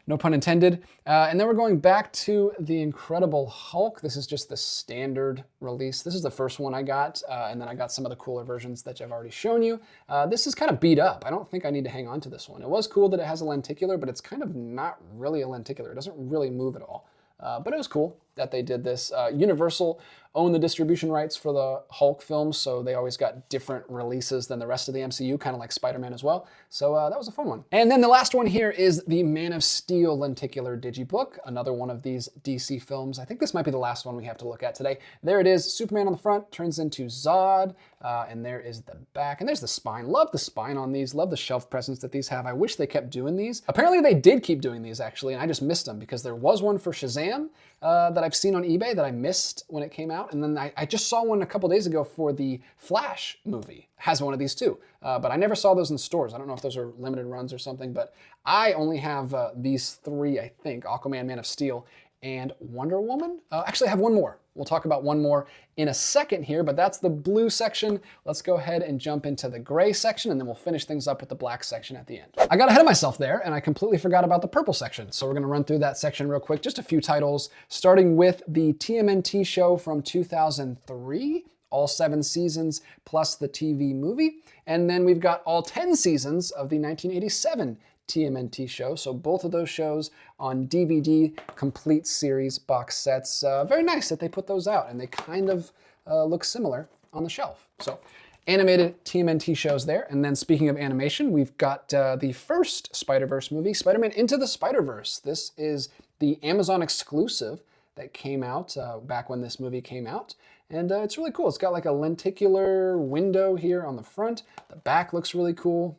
No pun intended. And then we're going back to The Incredible Hulk. This is just the standard release. This is the first one I got, and then I got some of the cooler versions that I've already shown you. This is kind of beat up. I don't think I need to hang on to this one. It was cool that it has a lenticular, but it's kind of not really a lenticular. It doesn't really move at all. But it was cool that they did this. Universal owned the distribution rights for the Hulk films, so they always got different releases than the rest of the MCU, kind of like Spider-Man as well. So that was a fun one. And then the last one here is the Man of Steel lenticular digibook, another one of these DC films. I think this might be the last one we have to look at today. There it is. Superman on the front turns into Zod, and there is the back, and there's the spine. Love the spine on these. Love the shelf presence that these have. I wish they kept doing these. Apparently they did keep doing these, actually, and I just missed them because there was one for Shazam that I've seen on eBay that I missed when it came out. And then I just saw one a couple days ago for the Flash movie. Has one of these too. But I never saw those in stores. I don't know if those are limited runs or something, but I only have these three, I think, Aquaman, Man of Steel, and Wonder Woman. Actually, I have one more. We'll talk about one more in a second here, but that's the blue section. Let's go ahead and jump into the gray section, and then we'll finish things up with the black section at the end. I got ahead of myself there, and I completely forgot about the purple section. So we're gonna run through that section real quick. Just a few titles, starting with the TMNT show from 2003. All 7 seasons plus the TV movie. And then we've got all 10 seasons of the 1987 TMNT show. So both of those shows on DVD, complete series box sets. Very nice that they put those out, and they kind of look similar on the shelf. So animated TMNT shows there. And then speaking of animation, we've got the first Spider-Verse movie, Spider-Man Into the Spider-Verse. This is the Amazon exclusive that came out back when this movie came out. And it's really cool. It's got like a lenticular window here on the front. The back looks really cool.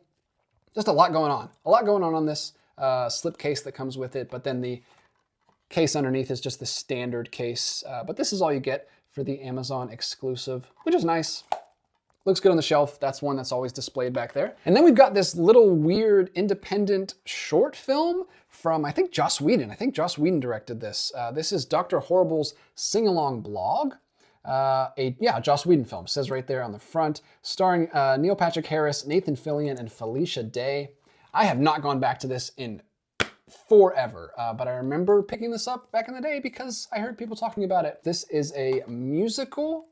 Just a lot going on. A lot going on this slip case that comes with it, but then the case underneath is just the standard case. But this is all you get for the Amazon exclusive, which is nice. Looks good on the shelf. That's one that's always displayed back there. And then we've got this little weird independent short film from, I think, Joss Whedon. I think Joss Whedon directed this. This is Dr. Horrible's sing-along blog. Joss Whedon film, says right there on the front, starring Neil Patrick Harris, Nathan Fillion, and Felicia Day. I have not gone back to this in forever, but I remember picking this up back in the day because I heard people talking about it. This is a musical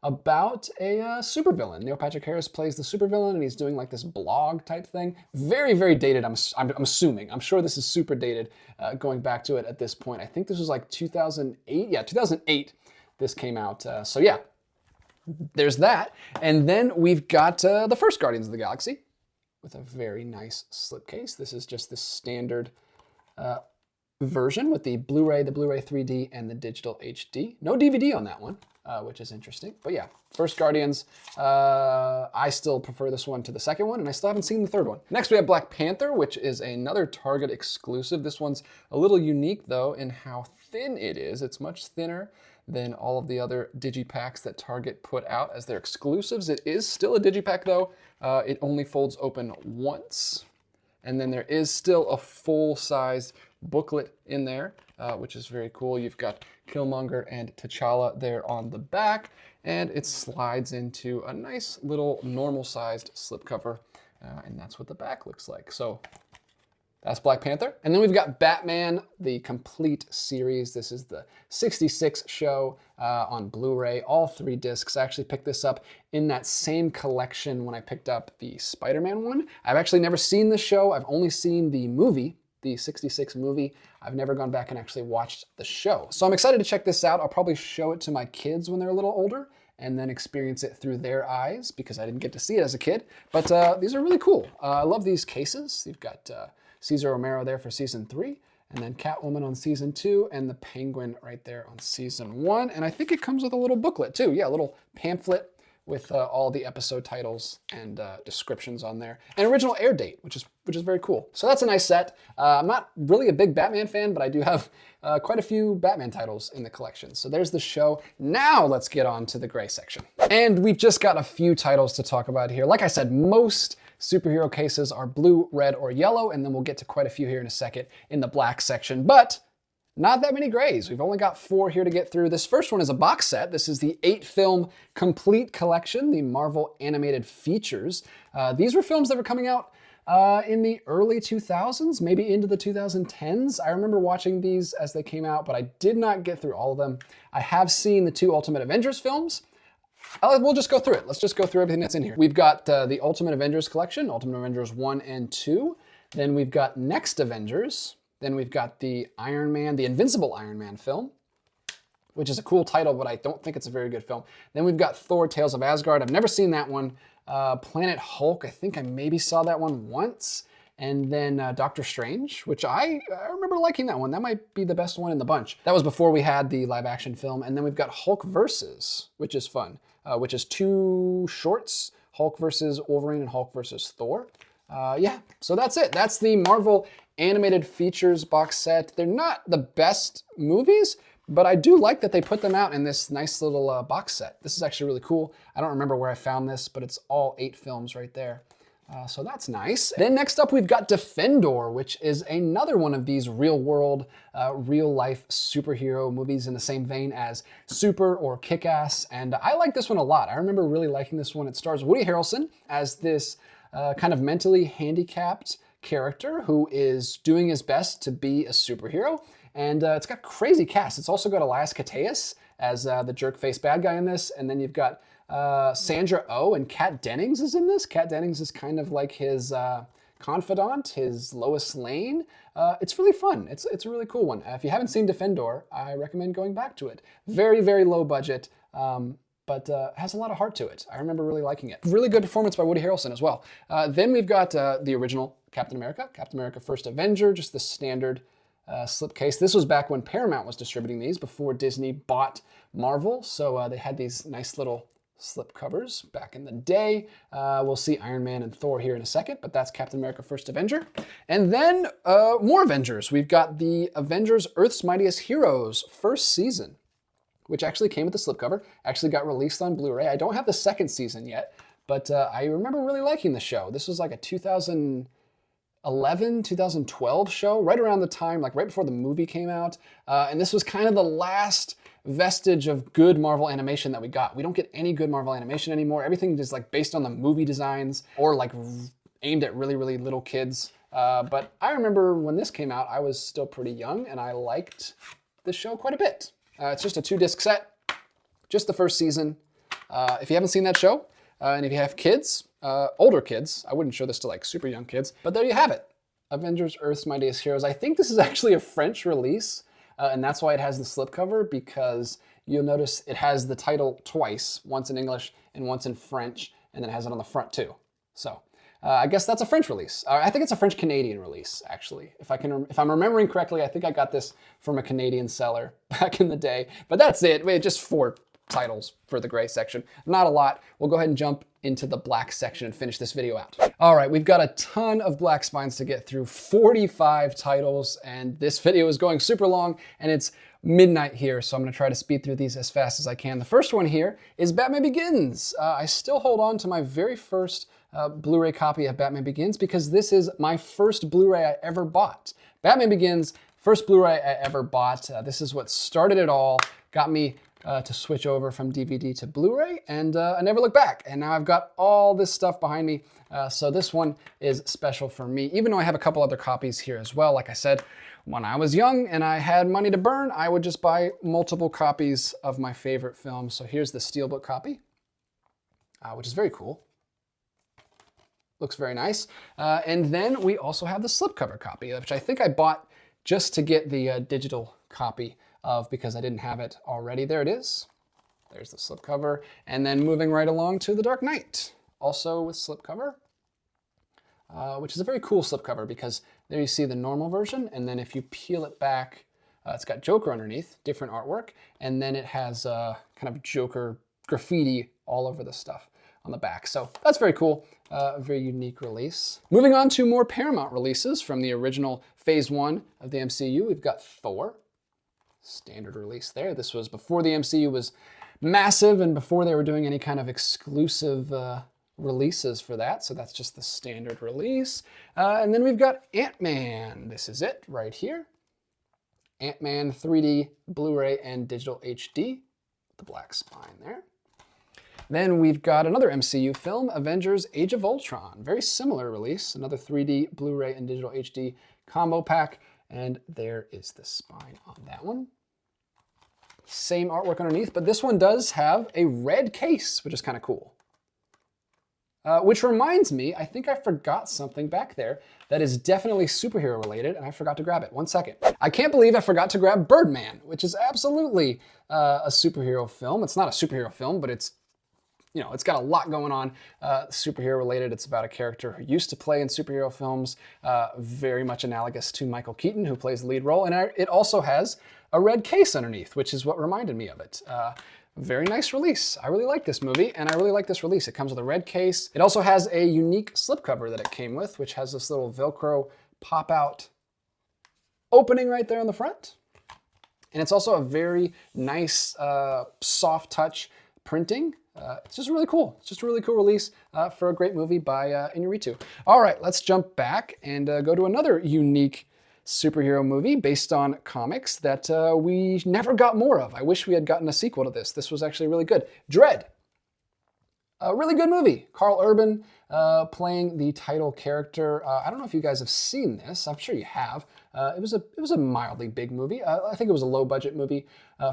about a supervillain. Neil Patrick Harris plays the supervillain, and he's doing like this blog type thing. Very, very dated, I'm assuming. I'm sure this is super dated, going back to it at this point. I think this was like 2008. Yeah, 2008. This came out. So yeah, there's that. And then we've got the first Guardians of the Galaxy with a very nice slipcase. This is just the standard version with the Blu-ray 3D, and the digital HD. No DVD on that one, which is interesting. But yeah, first Guardians. I still prefer this one to the second one, and I still haven't seen the third one. Next we have Black Panther, which is another Target exclusive. This one's a little unique though in how thin it is. It's much thinner than all of the other digipacks that Target put out as their exclusives. It is still a digipack though. It only folds open once. And then there is still a full-sized booklet in there, which is very cool. You've got Killmonger and T'Challa there on the back, and it slides into a nice little normal-sized slipcover, and that's what the back looks like. So that's Black Panther. And then we've got Batman, the complete series. This is the 66 show on Blu-ray, all 3 discs. I actually picked this up in that same collection when I picked up the Spider-Man one. I've actually never seen the show. I've only seen the movie, the 66 movie. I've never gone back and actually watched the show. So I'm excited to check this out. I'll probably show it to my kids when they're a little older and then experience it through their eyes because I didn't get to see it as a kid. But these are really cool. I love these cases. You've got Cesar Romero there for season 3, and then Catwoman on season 2, and the Penguin right there on season 1. And I think it comes with a little booklet too. Yeah, a little pamphlet with all the episode titles and descriptions on there. An original air date, which is very cool. So that's a nice set. I'm not really a big Batman fan, but I do have quite a few Batman titles in the collection. So there's the show. Now let's get on to the gray section. And we've just got a few titles to talk about here. Like I said, most superhero cases are blue, red, or yellow, and then we'll get to quite a few here in a second in the black section. But not that many grays. We've only got 4 here to get through. This first one is a box set. This is the 8-film complete collection, the Marvel Animated Features. These were films that were coming out in the early 2000s, maybe into the 2010s. I remember watching these as they came out, but I did not get through all of them. I have seen the 2 Ultimate Avengers films. We'll just go through it. Let's just go through everything that's in here. We've got the Ultimate Avengers collection, Ultimate Avengers 1 and 2. Then we've got Next Avengers. Then we've got the Iron Man, the Invincible Iron Man film, which is a cool title, but I don't think it's a very good film. Then we've got Thor, Tales of Asgard. I've never seen that one. Planet Hulk, I think I maybe saw that one once. And then Doctor Strange, which I remember liking that one. That might be the best one in the bunch. That was before we had the live action film. And then we've got Hulk Versus, which is fun, which is 2 shorts, Hulk versus Wolverine and Hulk versus Thor. Yeah, so that's it. That's the Marvel Animated Features box set. They're not the best movies, but I do like that they put them out in this nice little box set. This is actually really cool. I don't remember where I found this, but it's all 8 films right there. So that's nice. Then next up, we've got Defendor, which is another one of these real world, real life superhero movies in the same vein as Super or Kick-Ass. And I like this one a lot. I remember really liking this one. It stars Woody Harrelson as this kind of mentally handicapped character who is doing his best to be a superhero. And it's got crazy cast. It's also got Elias Koteas as the jerk-faced bad guy in this. And then you've got Sandra Oh, and Kat Dennings is in this. Kat Dennings is kind of like his confidant, his Lois Lane. It's really fun. It's a really cool one. If you haven't seen Defendor, I recommend going back to it. Very, very low budget. But has a lot of heart to it. I remember really liking it. Really good performance by Woody Harrelson as well. Then we've got the original Captain America First Avenger, just the standard slipcase. This was back when Paramount was distributing these before Disney bought Marvel. So they had these nice little slip covers back in the day. We'll see Iron Man and Thor here in a second, but that's Captain America First Avenger. And then more Avengers. We've got the Avengers Earth's Mightiest Heroes first season, which actually came with the slipcover, actually got released on Blu-ray. I don't have the second season yet, but I remember really liking the show. This was like a 2011, 2012 show, right around the time, like right before the movie came out. And this was kind of the last vestige of good Marvel animation that we got. We don't get any good Marvel animation anymore. Everything is like based on the movie designs or like aimed at really, really little kids. But I remember when this came out, I was still pretty young and I liked the show quite a bit. It's just a 2-disc set, just the first season. If you haven't seen that show, and if you have kids, older kids, I wouldn't show this to like super young kids, but there you have it. Avengers Earth's Mightiest Heroes. I think this is actually a French release, and that's why it has the slipcover, because you'll notice it has the title twice, once in English and once in French, and then it has it on the front too. So I guess that's a French release. I think it's a French-Canadian release, actually. If I'm remembering correctly, I think I got this from a Canadian seller back in the day. But that's it. Just 4 titles for the gray section. Not a lot. We'll go ahead and jump into the black section and finish this video out. All right, we've got a ton of black spines to get through, 45 titles, and this video is going super long, and it's midnight here, so I'm gonna try to speed through these as fast as I can. The first one here is Batman Begins. I still hold on to my very first Blu-ray copy of Batman Begins because this is my first Blu-ray I ever bought. Batman Begins, first Blu-ray I ever bought. This is what started it all, got me to switch over from DVD to Blu-ray, and I never looked back. And now I've got all this stuff behind me, so this one is special for me, even though I have a couple other copies here as well. Like I said, when I was young and I had money to burn, I would just buy multiple copies of my favorite films. So here's the Steelbook copy, which is very cool. Looks very nice. And then we also have the slipcover copy, which I think I bought just to get the digital copy of, because I didn't have it already. There it is. There's the slipcover. And then moving right along to The Dark Knight, also with slipcover. which is a very cool slipcover because there you see the normal version, and then if you peel it back, it's got Joker underneath, different artwork, and then it has kind of Joker graffiti all over the stuff on the back. So that's very cool, a very unique release. Moving on to more Paramount releases from the original Phase 1 of the MCU, we've got Thor, standard release there. This was before the MCU was massive and before they were doing any kind of exclusive releases for that, so that's just the standard release. And then we've got Ant-Man. This is it right here. Ant-Man 3D, Blu-ray, and digital HD. The black spine there. Then we've got another MCU film, Avengers Age of Ultron. Very similar release, another 3D, Blu-ray, and digital HD combo pack. And there is the spine on that one. Same artwork underneath, but this one does have a red case, which is kind of cool. Which reminds me, I think I forgot something back there that is definitely superhero related, and I forgot to grab it. 1 second. I can't believe I forgot to grab Birdman, which is absolutely a superhero film. It's not a superhero film, but it's, you know, it's got a lot going on superhero related. It's about a character who used to play in superhero films, very much analogous to Michael Keaton, who plays the lead role. And it also has a red case underneath, which is what reminded me of it. Very nice release. I really like this movie, and I really like this release. It comes with a red case. It also has a unique slipcover that it came with, which has this little Velcro pop-out opening right there on the front. And it's also a very nice, soft touch printing. It's just really cool. It's just a really cool release for a great movie by Inarritu. All right, let's jump back and go to another unique superhero movie based on comics that we never got more of. I wish we had gotten a sequel to this. This was actually really good. Dredd. A really good movie. Carl Urban playing the title character. I don't know if you guys have seen this. I'm sure you have. It was a mildly big movie. I think it was a low budget movie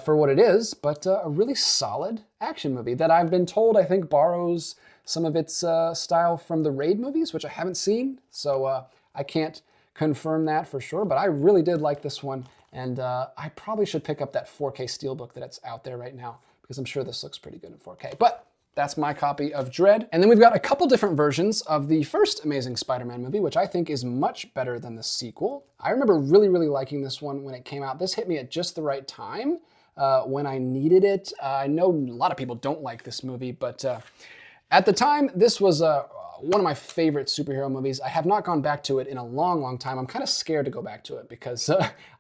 for what it is, but a really solid action movie that I've been told I think borrows some of its style from the Raid movies, which I haven't seen. So I can't confirm that for sure, but I really did like this one, and I probably should pick up that 4K Steelbook that's out there right now, because I'm sure this looks pretty good in 4K. But that's my copy of Dredd. And then we've got a couple different versions of the first Amazing Spider-Man movie, which I think is much better than the sequel. I remember really, really liking this one when it came out. This hit me at just the right time when I needed it. I know a lot of people don't like this movie, but at the time, this was one of my favorite superhero movies. I have not gone back to it in a long, long time. I'm kind of scared to go back to it because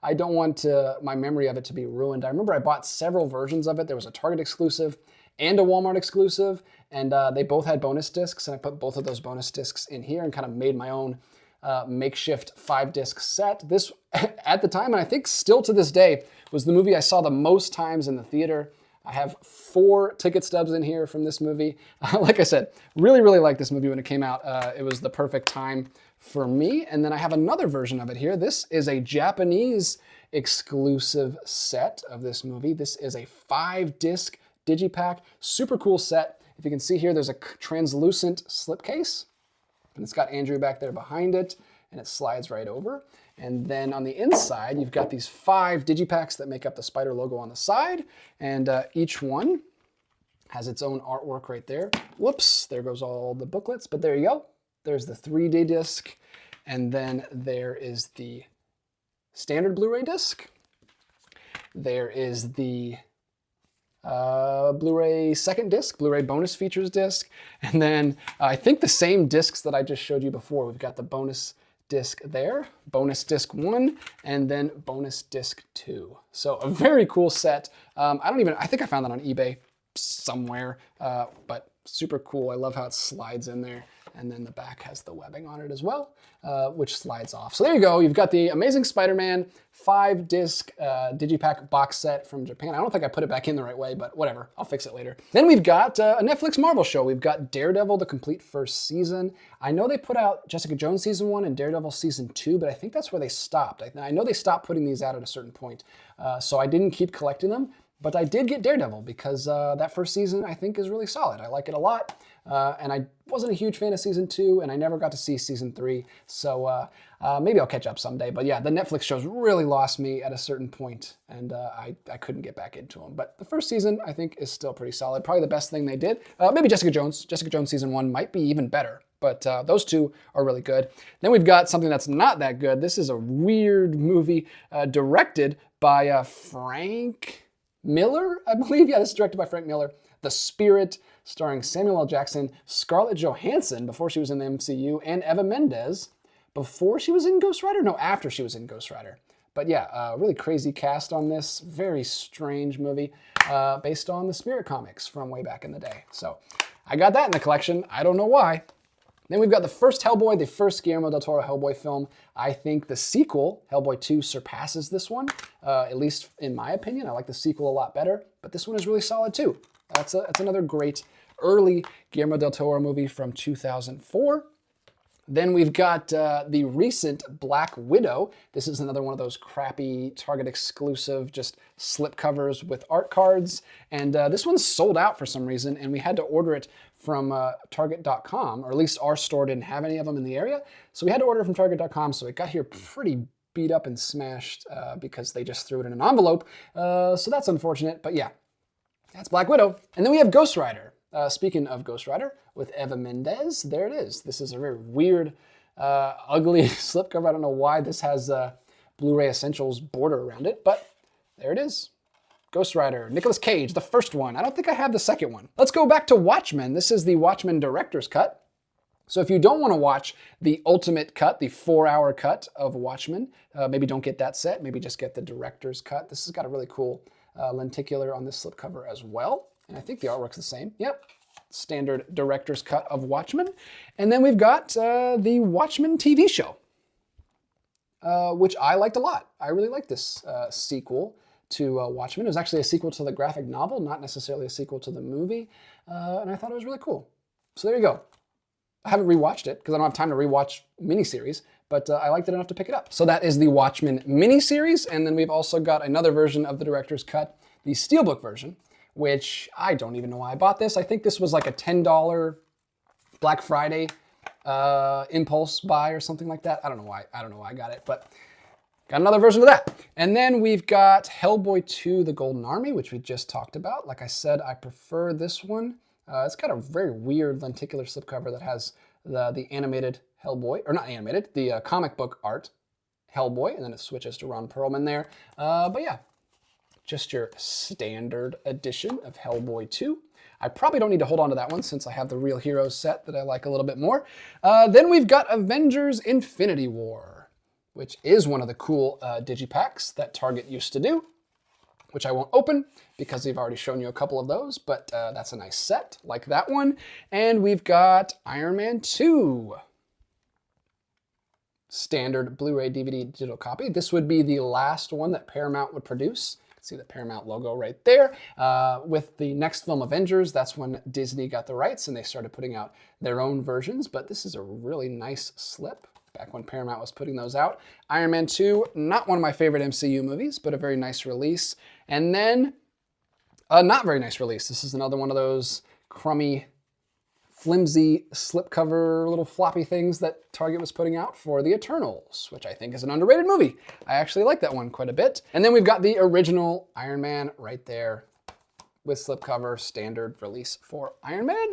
I don't want my memory of it to be ruined. I remember I bought several versions of it. There was a Target exclusive and a Walmart exclusive, and they both had bonus discs, and I put both of those bonus discs in here and kind of made my own makeshift 5-disc set. This, at the time, and I think still to this day, was the movie I saw the most times in the theater. I have 4 ticket stubs in here from this movie. Like I said, really, really liked this movie when it came out. It was the perfect time for me. And then I have another version of it here. This is a Japanese exclusive set of this movie. This is a 5-disc digipack, super cool set. If you can see here, there's a translucent slipcase, and it's got Andrew back there behind it, and it slides right over. And then on the inside, you've got these 5 digipacks that make up the Spider logo on the side, and each one has its own artwork right there. Whoops, there goes all the booklets, but there you go. There's the 3D disc, and then there is the standard Blu-ray disc. There is the Blu-ray second disc, Blu-ray bonus features disc, and then I think the same discs that I just showed you before. We've got the bonus disc there, bonus disc 1, and then bonus disc 2. So a very cool set. I think I found that on eBay somewhere, but super cool. I love how it slides in there. And then the back has the webbing on it as well, which slides off. So there you go. You've got the Amazing Spider-Man 5-disc digipack box set from Japan. I don't think I put it back in the right way, but whatever. I'll fix it later. Then we've got a Netflix Marvel show. We've got Daredevil, the complete first season. I know they put out Jessica Jones season 1 and Daredevil season 2, but I think that's where they stopped. I know they stopped putting these out at a certain point, so I didn't keep collecting them. But I did get Daredevil because that first season I think is really solid. I like it a lot. And I wasn't a huge fan of season 2, and I never got to see season 3. So maybe I'll catch up someday. But yeah, the Netflix shows really lost me at a certain point, and I couldn't get back into them. But the first season I think is still pretty solid. Probably the best thing they did. Maybe Jessica Jones. Jessica Jones season 1 might be even better. But those two are really good. Then we've got something that's not that good. This is a weird movie directed by Frank Miller, I believe. Yeah, this is directed by Frank Miller. The Spirit, starring Samuel L. Jackson, Scarlett Johansson before she was in the MCU, and Eva Mendes before she was in Ghost Rider? No, after she was in Ghost Rider. But yeah, really crazy cast on this. Very strange movie based on the Spirit comics from way back in the day. So I got that in the collection. I don't know why. Then we've got the first Hellboy, the first Guillermo del Toro Hellboy film. I think the sequel, Hellboy 2, surpasses this one, at least in my opinion. I like the sequel a lot better, but this one is really solid too. That's another great early Guillermo del Toro movie from 2004. Then we've got the recent Black Widow. This is another one of those crappy Target exclusive, just slipcovers with art cards. And this one's sold out for some reason, and we had to order it from Target.com, or at least our store didn't have any of them in the area. So we had to order it from Target.com, so it got here pretty beat up and smashed because they just threw it in an envelope. So that's unfortunate, but yeah, that's Black Widow. And then we have Ghost Rider. Speaking of Ghost Rider, with Eva Mendes, there it is. This is a very weird, ugly slipcover. I don't know why this has Blu-ray Essentials border around it, but there it is. Ghost Rider, Nicolas Cage, the first one. I don't think I have the second one. Let's go back to Watchmen. This is the Watchmen director's cut. So if you don't want to watch the ultimate cut, the 4-hour cut of Watchmen, maybe don't get that set, maybe just get the director's cut. This has got a really cool lenticular on this slipcover as well. And I think the artwork's the same. Yep, standard director's cut of Watchmen. And then we've got the Watchmen TV show, which I liked a lot. I really liked this sequel to Watchmen. It was actually a sequel to the graphic novel, not necessarily a sequel to the movie. And I thought it was really cool. So there you go. I haven't rewatched it because I don't have time to rewatch miniseries, but I liked it enough to pick it up. So that is the Watchmen miniseries. And then we've also got another version of the director's cut, the Steelbook version, which I don't even know why I bought this. I think this was like a $10 Black Friday impulse buy or something like that. I don't know why I got it, but got another version of that. And then we've got Hellboy 2, The Golden Army, which we just talked about. Like I said, I prefer this one. It's got a very weird lenticular slipcover that has the animated Hellboy, or not animated, the comic book art Hellboy, and then it switches to Ron Perlman there. But yeah, just your standard edition of Hellboy 2. I probably don't need to hold on to that one since I have the Real Heroes set that I like a little bit more. Then we've got Avengers Infinity War, which is one of the cool digipacks that Target used to do, which I won't open because they've already shown you a couple of those, but that's a nice set, like that one. And we've got Iron Man 2. Standard Blu-ray DVD digital copy. This would be the last one that Paramount would produce. See the Paramount logo right there. With the next film, Avengers, that's when Disney got the rights and they started putting out their own versions, but this is a really nice slip back when Paramount was putting those out. Iron Man 2, not one of my favorite MCU movies, but a very nice release. And then, not very nice release. This is another one of those crummy, flimsy slipcover little floppy things that Target was putting out for The Eternals, which I think is an underrated movie. I actually like that one quite a bit. And then we've got the original Iron Man right there with slipcover, standard release for Iron Man.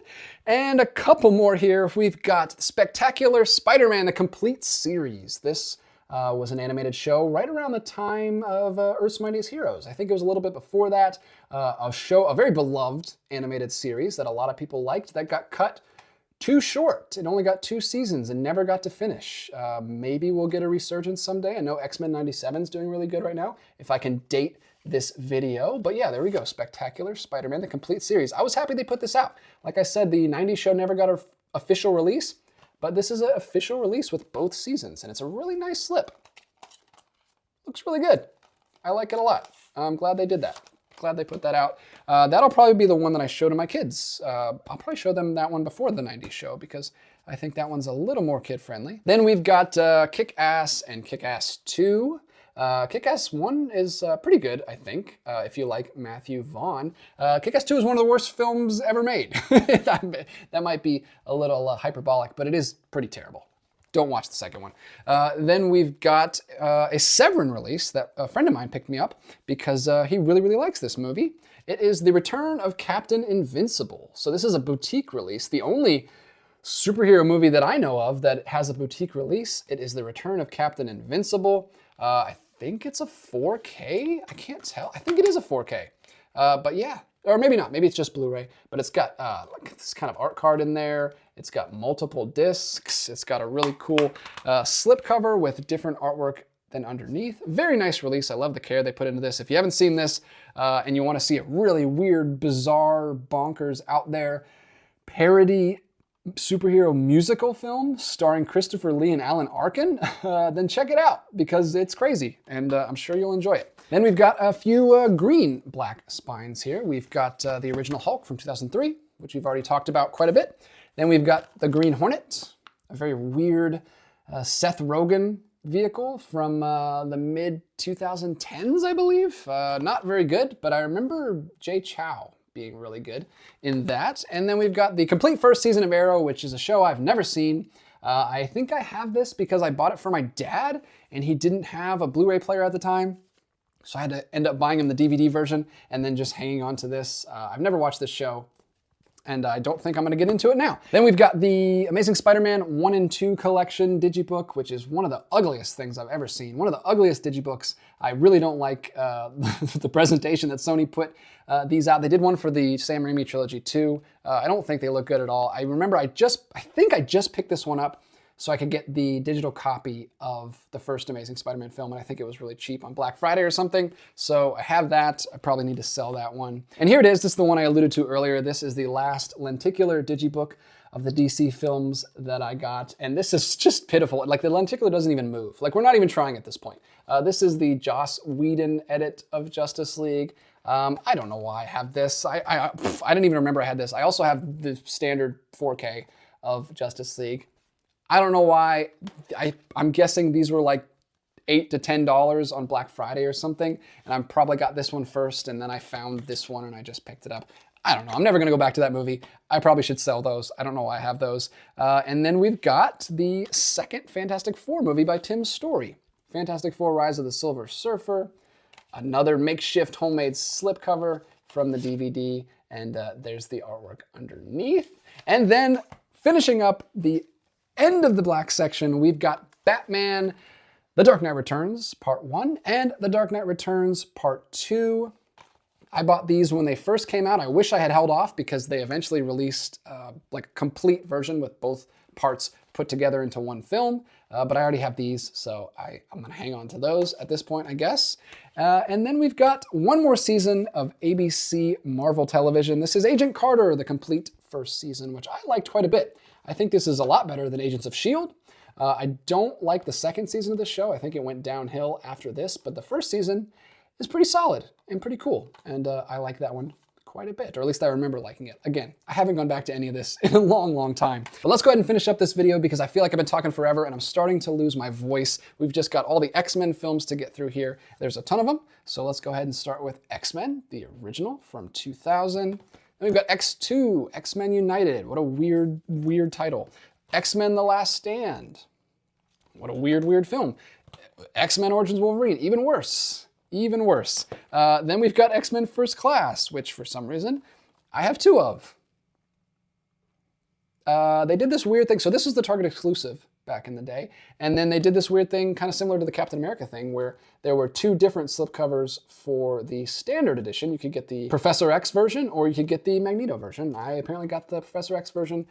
And a couple more here. We've got Spectacular Spider-Man, the complete series. This was an animated show right around the time of Earth's Mightiest Heroes. I think it was a little bit before that. A very beloved animated series that a lot of people liked that got cut too short. It only got 2 seasons and never got to finish. Maybe we'll get a resurgence someday. I know X-Men 97 is doing really good right now, if I can date this video. But yeah, there we go. Spectacular Spider-Man, the complete series. I was happy they put this out. Like I said, the 90s show never got an official release, but this is an official release with both seasons, and it's a really nice slip. Looks really good. I like it a lot. I'm glad they did that. Glad they put that out. That'll probably be the one that I show to my kids. I'll probably show them that one before the 90s show because I think that one's a little more kid-friendly. Then we've got Kick-Ass and Kick-Ass 2. Kick-Ass 1 is pretty good, I think, if you like Matthew Vaughn. Kick-Ass 2 is one of the worst films ever made. That might be a little hyperbolic, but it is pretty terrible. Don't watch the second one. Then we've got a Severin release that a friend of mine picked me up because he really, really likes this movie. It is The Return of Captain Invincible. So this is a boutique release, the only superhero movie that I know of that has a boutique release. It is The Return of Captain Invincible. I think it's a 4K. I can't tell. I think it is a 4K. But yeah, or maybe not. Maybe it's just Blu-ray. But it's got like this kind of art card in there. It's got multiple discs. It's got a really cool slipcover with different artwork than underneath. Very nice release. I love the care they put into this. If you haven't seen this and you want to see a really weird, bizarre, bonkers, out there parody superhero musical film starring Christopher Lee and Alan Arkin, then check it out because it's crazy and I'm sure you'll enjoy it. Then we've got a few green black spines here. We've got the original Hulk from 2003, which we've already talked about quite a bit. Then we've got the Green Hornet, a very weird Seth Rogen vehicle from the mid-2010s, I believe. Not very good, but I remember Jay Chow being really good in that. And then we've got the complete first season of Arrow, which is a show I've never seen. I think I have this because I bought it for my dad, and he didn't have a Blu-ray player at the time. So I had to end up buying him the DVD version and then just hanging on to this. I've never watched this show, and I don't think I'm going to get into it now. Then we've got the Amazing Spider-Man 1 and 2 collection digibook, which is one of the ugliest things I've ever seen. One of the ugliest digibooks. I really don't like the presentation that Sony put these out. They did one for the Sam Raimi trilogy too. I don't think they look good at all. I remember I think I just picked this one up so I could get the digital copy of the first Amazing Spider-Man film, and I think it was really cheap on Black Friday or something. So I have that. I probably need to sell that one. And here it is. This is the one I alluded to earlier. This is the last lenticular digibook of the DC films that I got, and this is just pitiful. Like, the lenticular doesn't even move. Like, we're not even trying at this point. This is the Joss Whedon edit of Justice League. I don't know why I have this. I didn't even remember I had this. I also have the standard 4K of Justice League. I don't know why. I'm guessing these were like $8 to $10 on Black Friday or something, and I probably got this one first, and then I found this one and I just picked it up. I don't know. I'm never going to go back to that movie. I probably should sell those. I don't know why I have those. And then we've got the second Fantastic Four movie by Tim Story. Fantastic Four: Rise of the Silver Surfer. Another makeshift homemade slipcover from the DVD, and there's the artwork underneath. And then finishing up the end of the black section, we've got Batman: The Dark Knight Returns Part 1 and The Dark Knight Returns Part 2. I bought these when they first came out. I wish I had held off because they eventually released like a complete version with both parts put together into one film, but I already have these, so I'm gonna hang on to those at this point, I guess. And then we've got one more season of ABC Marvel Television. This is Agent Carter, the complete first season, which I liked quite a bit. I think this is a lot better than Agents of S.H.I.E.L.D. I don't like the second season of the show. I think it went downhill after this, but the first season is pretty solid and pretty cool, and I like that one quite a bit, or at least I remember liking it. Again, I haven't gone back to any of this in a long, long time. But let's go ahead and finish up this video because I feel like I've been talking forever and I'm starting to lose my voice. We've just got all the X-Men films to get through here. There's a ton of them, so let's go ahead and start with X-Men, the original from 2000. Then we've got X2, X-Men United. What a weird, weird title. X-Men: The Last Stand. What a weird, weird film. X-Men Origins Wolverine, even worse. Even worse. Then we've got X-Men First Class, which for some reason I have two of. They did this weird thing. So this was the Target exclusive back in the day. And then they did this weird thing kind of similar to the Captain America thing where there were two different slipcovers for the standard edition. You could get the Professor X version or you could get the Magneto version. I apparently got the Professor X version,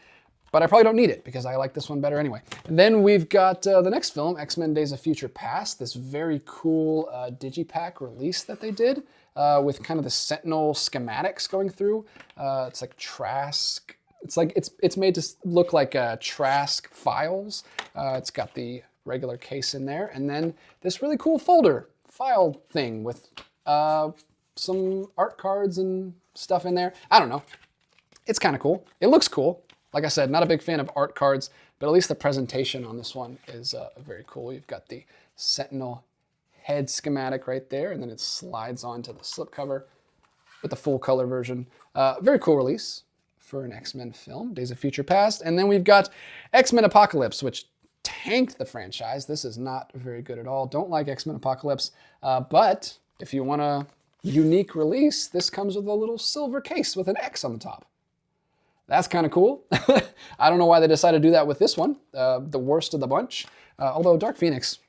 but I probably don't need it because I like this one better anyway. And then we've got the next film, X-Men Days of Future Past, this very cool digipack release that they did with kind of the Sentinel schematics going through. It's like Trask. It's made to look like Trask files. It's got the regular case in there, and then this really cool folder file thing with some art cards and stuff in there. I don't know. It's kind of cool. It looks cool. Like I said, not a big fan of art cards, but at least the presentation on this one is very cool. You've got the Sentinel head schematic right there, and then it slides onto the slipcover with the full color version. Very cool release for an X-Men film, Days of Future Past. And then we've got X-Men Apocalypse, which tanked the franchise. This is not very good at all. Don't like X-Men Apocalypse. But if you want a unique release, this comes with a little silver case with an X on the top. That's kind of cool. I don't know why they decided to do that with this one, the worst of the bunch. Although Dark Phoenix,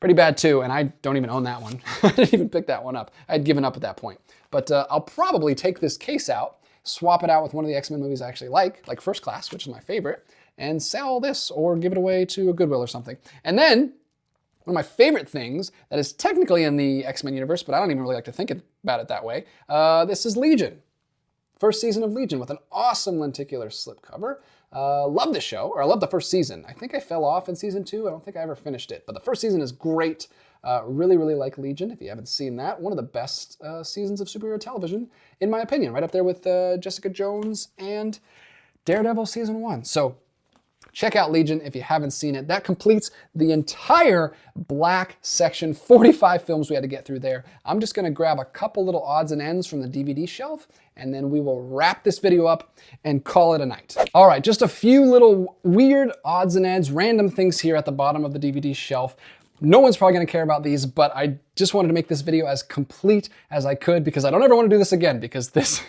pretty bad too, and I don't even own that one. I didn't even pick that one up. I'd given up at that point. But I'll probably take this case out, swap it out with one of the X-Men movies I actually like First Class, which is my favorite, and sell this or give it away to a Goodwill or something. And then, one of my favorite things that is technically in the X-Men universe, but I don't even really like to think about it that way, this is Legion. First season of Legion with an awesome lenticular slipcover. Love the show, or I love the first season. I think I fell off in season 2. I don't think I ever finished it, but the first season is great. Really, really like Legion, if you haven't seen that. One of the best seasons of superhero television, in my opinion, right up there with Jessica Jones and Daredevil season 1. So check out Legion if you haven't seen it. That completes the entire black section, 45 films we had to get through there. I'm just gonna grab a couple little odds and ends from the DVD shelf, and then we will wrap this video up and call it a night. All right, just a few little weird odds and ends, random things here at the bottom of the DVD shelf. No one's probably gonna care about these, but I just wanted to make this video as complete as I could because I don't ever wanna do this again because this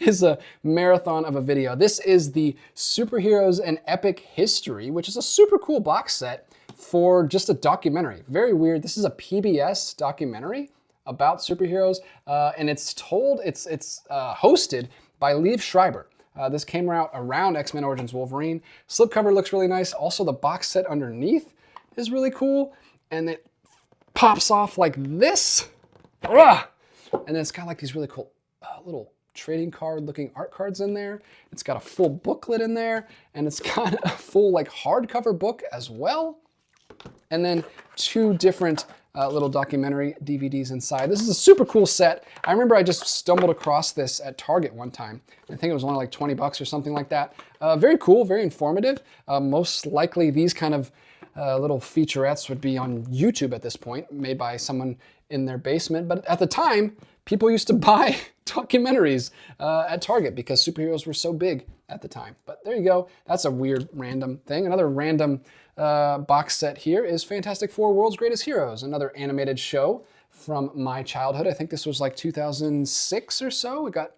is a marathon of a video. This is the Superheroes and Epic History, which is a super cool box set for just a documentary. Very weird. This is a PBS documentary about superheroes, and it's hosted by Liev Schreiber. This came out around X-Men Origins Wolverine. Slipcover looks really nice. Also, the box set underneath is really cool. And it pops off like this. And then it's got like these really cool little trading card looking art cards in there. It's got a full booklet in there, and it's got a full like hardcover book as well. And then 2 different little documentary DVDs inside. This is a super cool set. I remember I just stumbled across this at Target one time. I think it was only like 20 bucks or something like that. Very cool, very informative. Most likely these kind of little featurettes would be on YouTube at this point, made by someone in their basement. But at the time, people used to buy documentaries at Target because superheroes were so big at the time. But there you go. That's a weird random thing. Another random box set here is Fantastic Four: World's Greatest Heroes, another animated show from my childhood. I think this was like 2006 or so. It got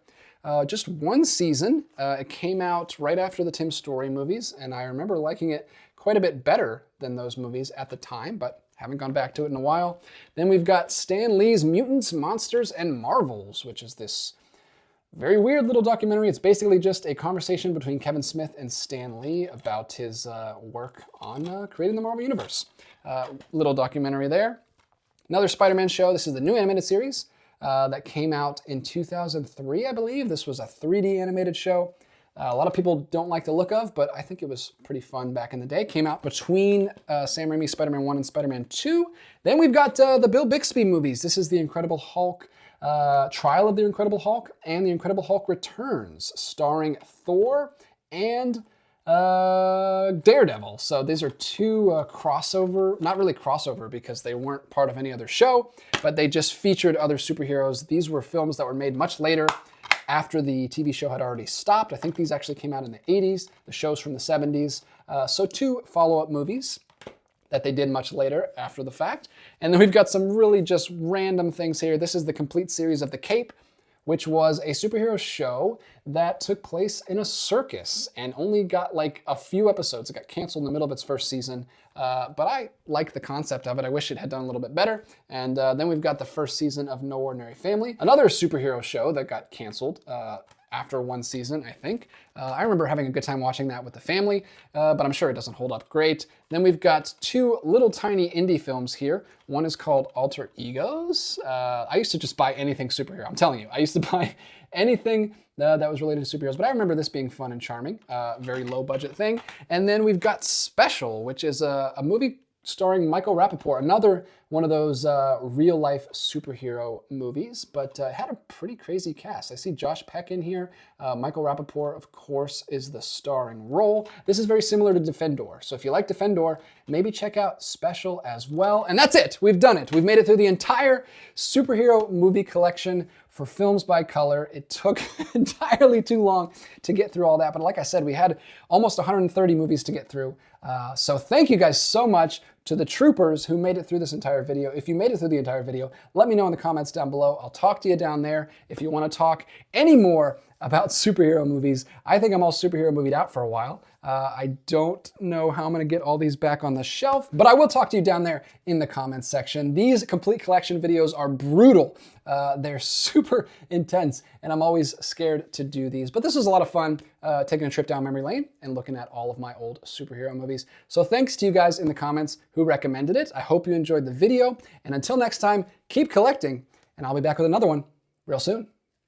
just 1 season. It came out right after the Tim Story movies, and I remember liking it quite a bit better than those movies at the time, but haven't gone back to it in a while. Then we've got Stan Lee's Mutants, Monsters, and Marvels, which is this very weird little documentary. It's basically just a conversation between Kevin Smith and Stan Lee about his work on creating the Marvel Universe. Little documentary there. Another Spider-Man show. This is the new animated series that came out in 2003, I believe. This was a 3D animated show. A lot of people don't like the look of, but I think it was pretty fun back in the day. Came out between Sam Raimi's Spider-Man 1 and Spider-Man 2. Then we've got the Bill Bixby movies. This is The Incredible Hulk, Trial of the Incredible Hulk, and The Incredible Hulk Returns, starring Thor and Daredevil. So these are 2 crossover, not really crossover because they weren't part of any other show, but they just featured other superheroes. These were films that were made much later, after the TV show had already stopped. I think these actually came out in the 80s, the show's from the 70s. So 2 follow-up movies that they did much later after the fact. And then we've got some really just random things here. This is the complete series of The Cape, which was a superhero show that took place in a circus and only got like a few episodes. It got canceled in the middle of its first season, but I like the concept of it. I wish it had done a little bit better. And then we've got the first season of No Ordinary Family, another superhero show that got canceled after 1 season, I think. I remember having a good time watching that with the family, but I'm sure it doesn't hold up great. Then we've got 2 little tiny indie films here. One is called Alter Egos. I used to just buy anything superhero. I'm telling you, I used to buy anything that was related to superheroes, but I remember this being fun and charming, very low budget thing. And then we've got Special, which is a movie starring Michael Rappaport, another one of those real-life superhero movies, but had a pretty crazy cast. I see Josh Peck in here. Michael Rappaport, of course, is the starring role. This is very similar to Defendor, so if you like Defendor, maybe check out Special as well. And that's it. We've done it. We've made it through the entire superhero movie collection for Films by Color. It took entirely too long to get through all that, but like I said, we had almost 130 movies to get through. So thank you guys so much to the troopers who made it through this entire video. If you made it through the entire video, let me know in the comments down below. I'll talk to you down there. If you want to talk any more about superhero movies, I think I'm all superhero movied out for a while. I don't know how I'm going to get all these back on the shelf, but I will talk to you down there in the comments section. These complete collection videos are brutal. They're super intense, and I'm always scared to do these. But this was a lot of fun, taking a trip down memory lane and looking at all of my old superhero movies. So thanks to you guys in the comments who recommended it. I hope you enjoyed the video, and until next time, keep collecting, and I'll be back with another one real soon.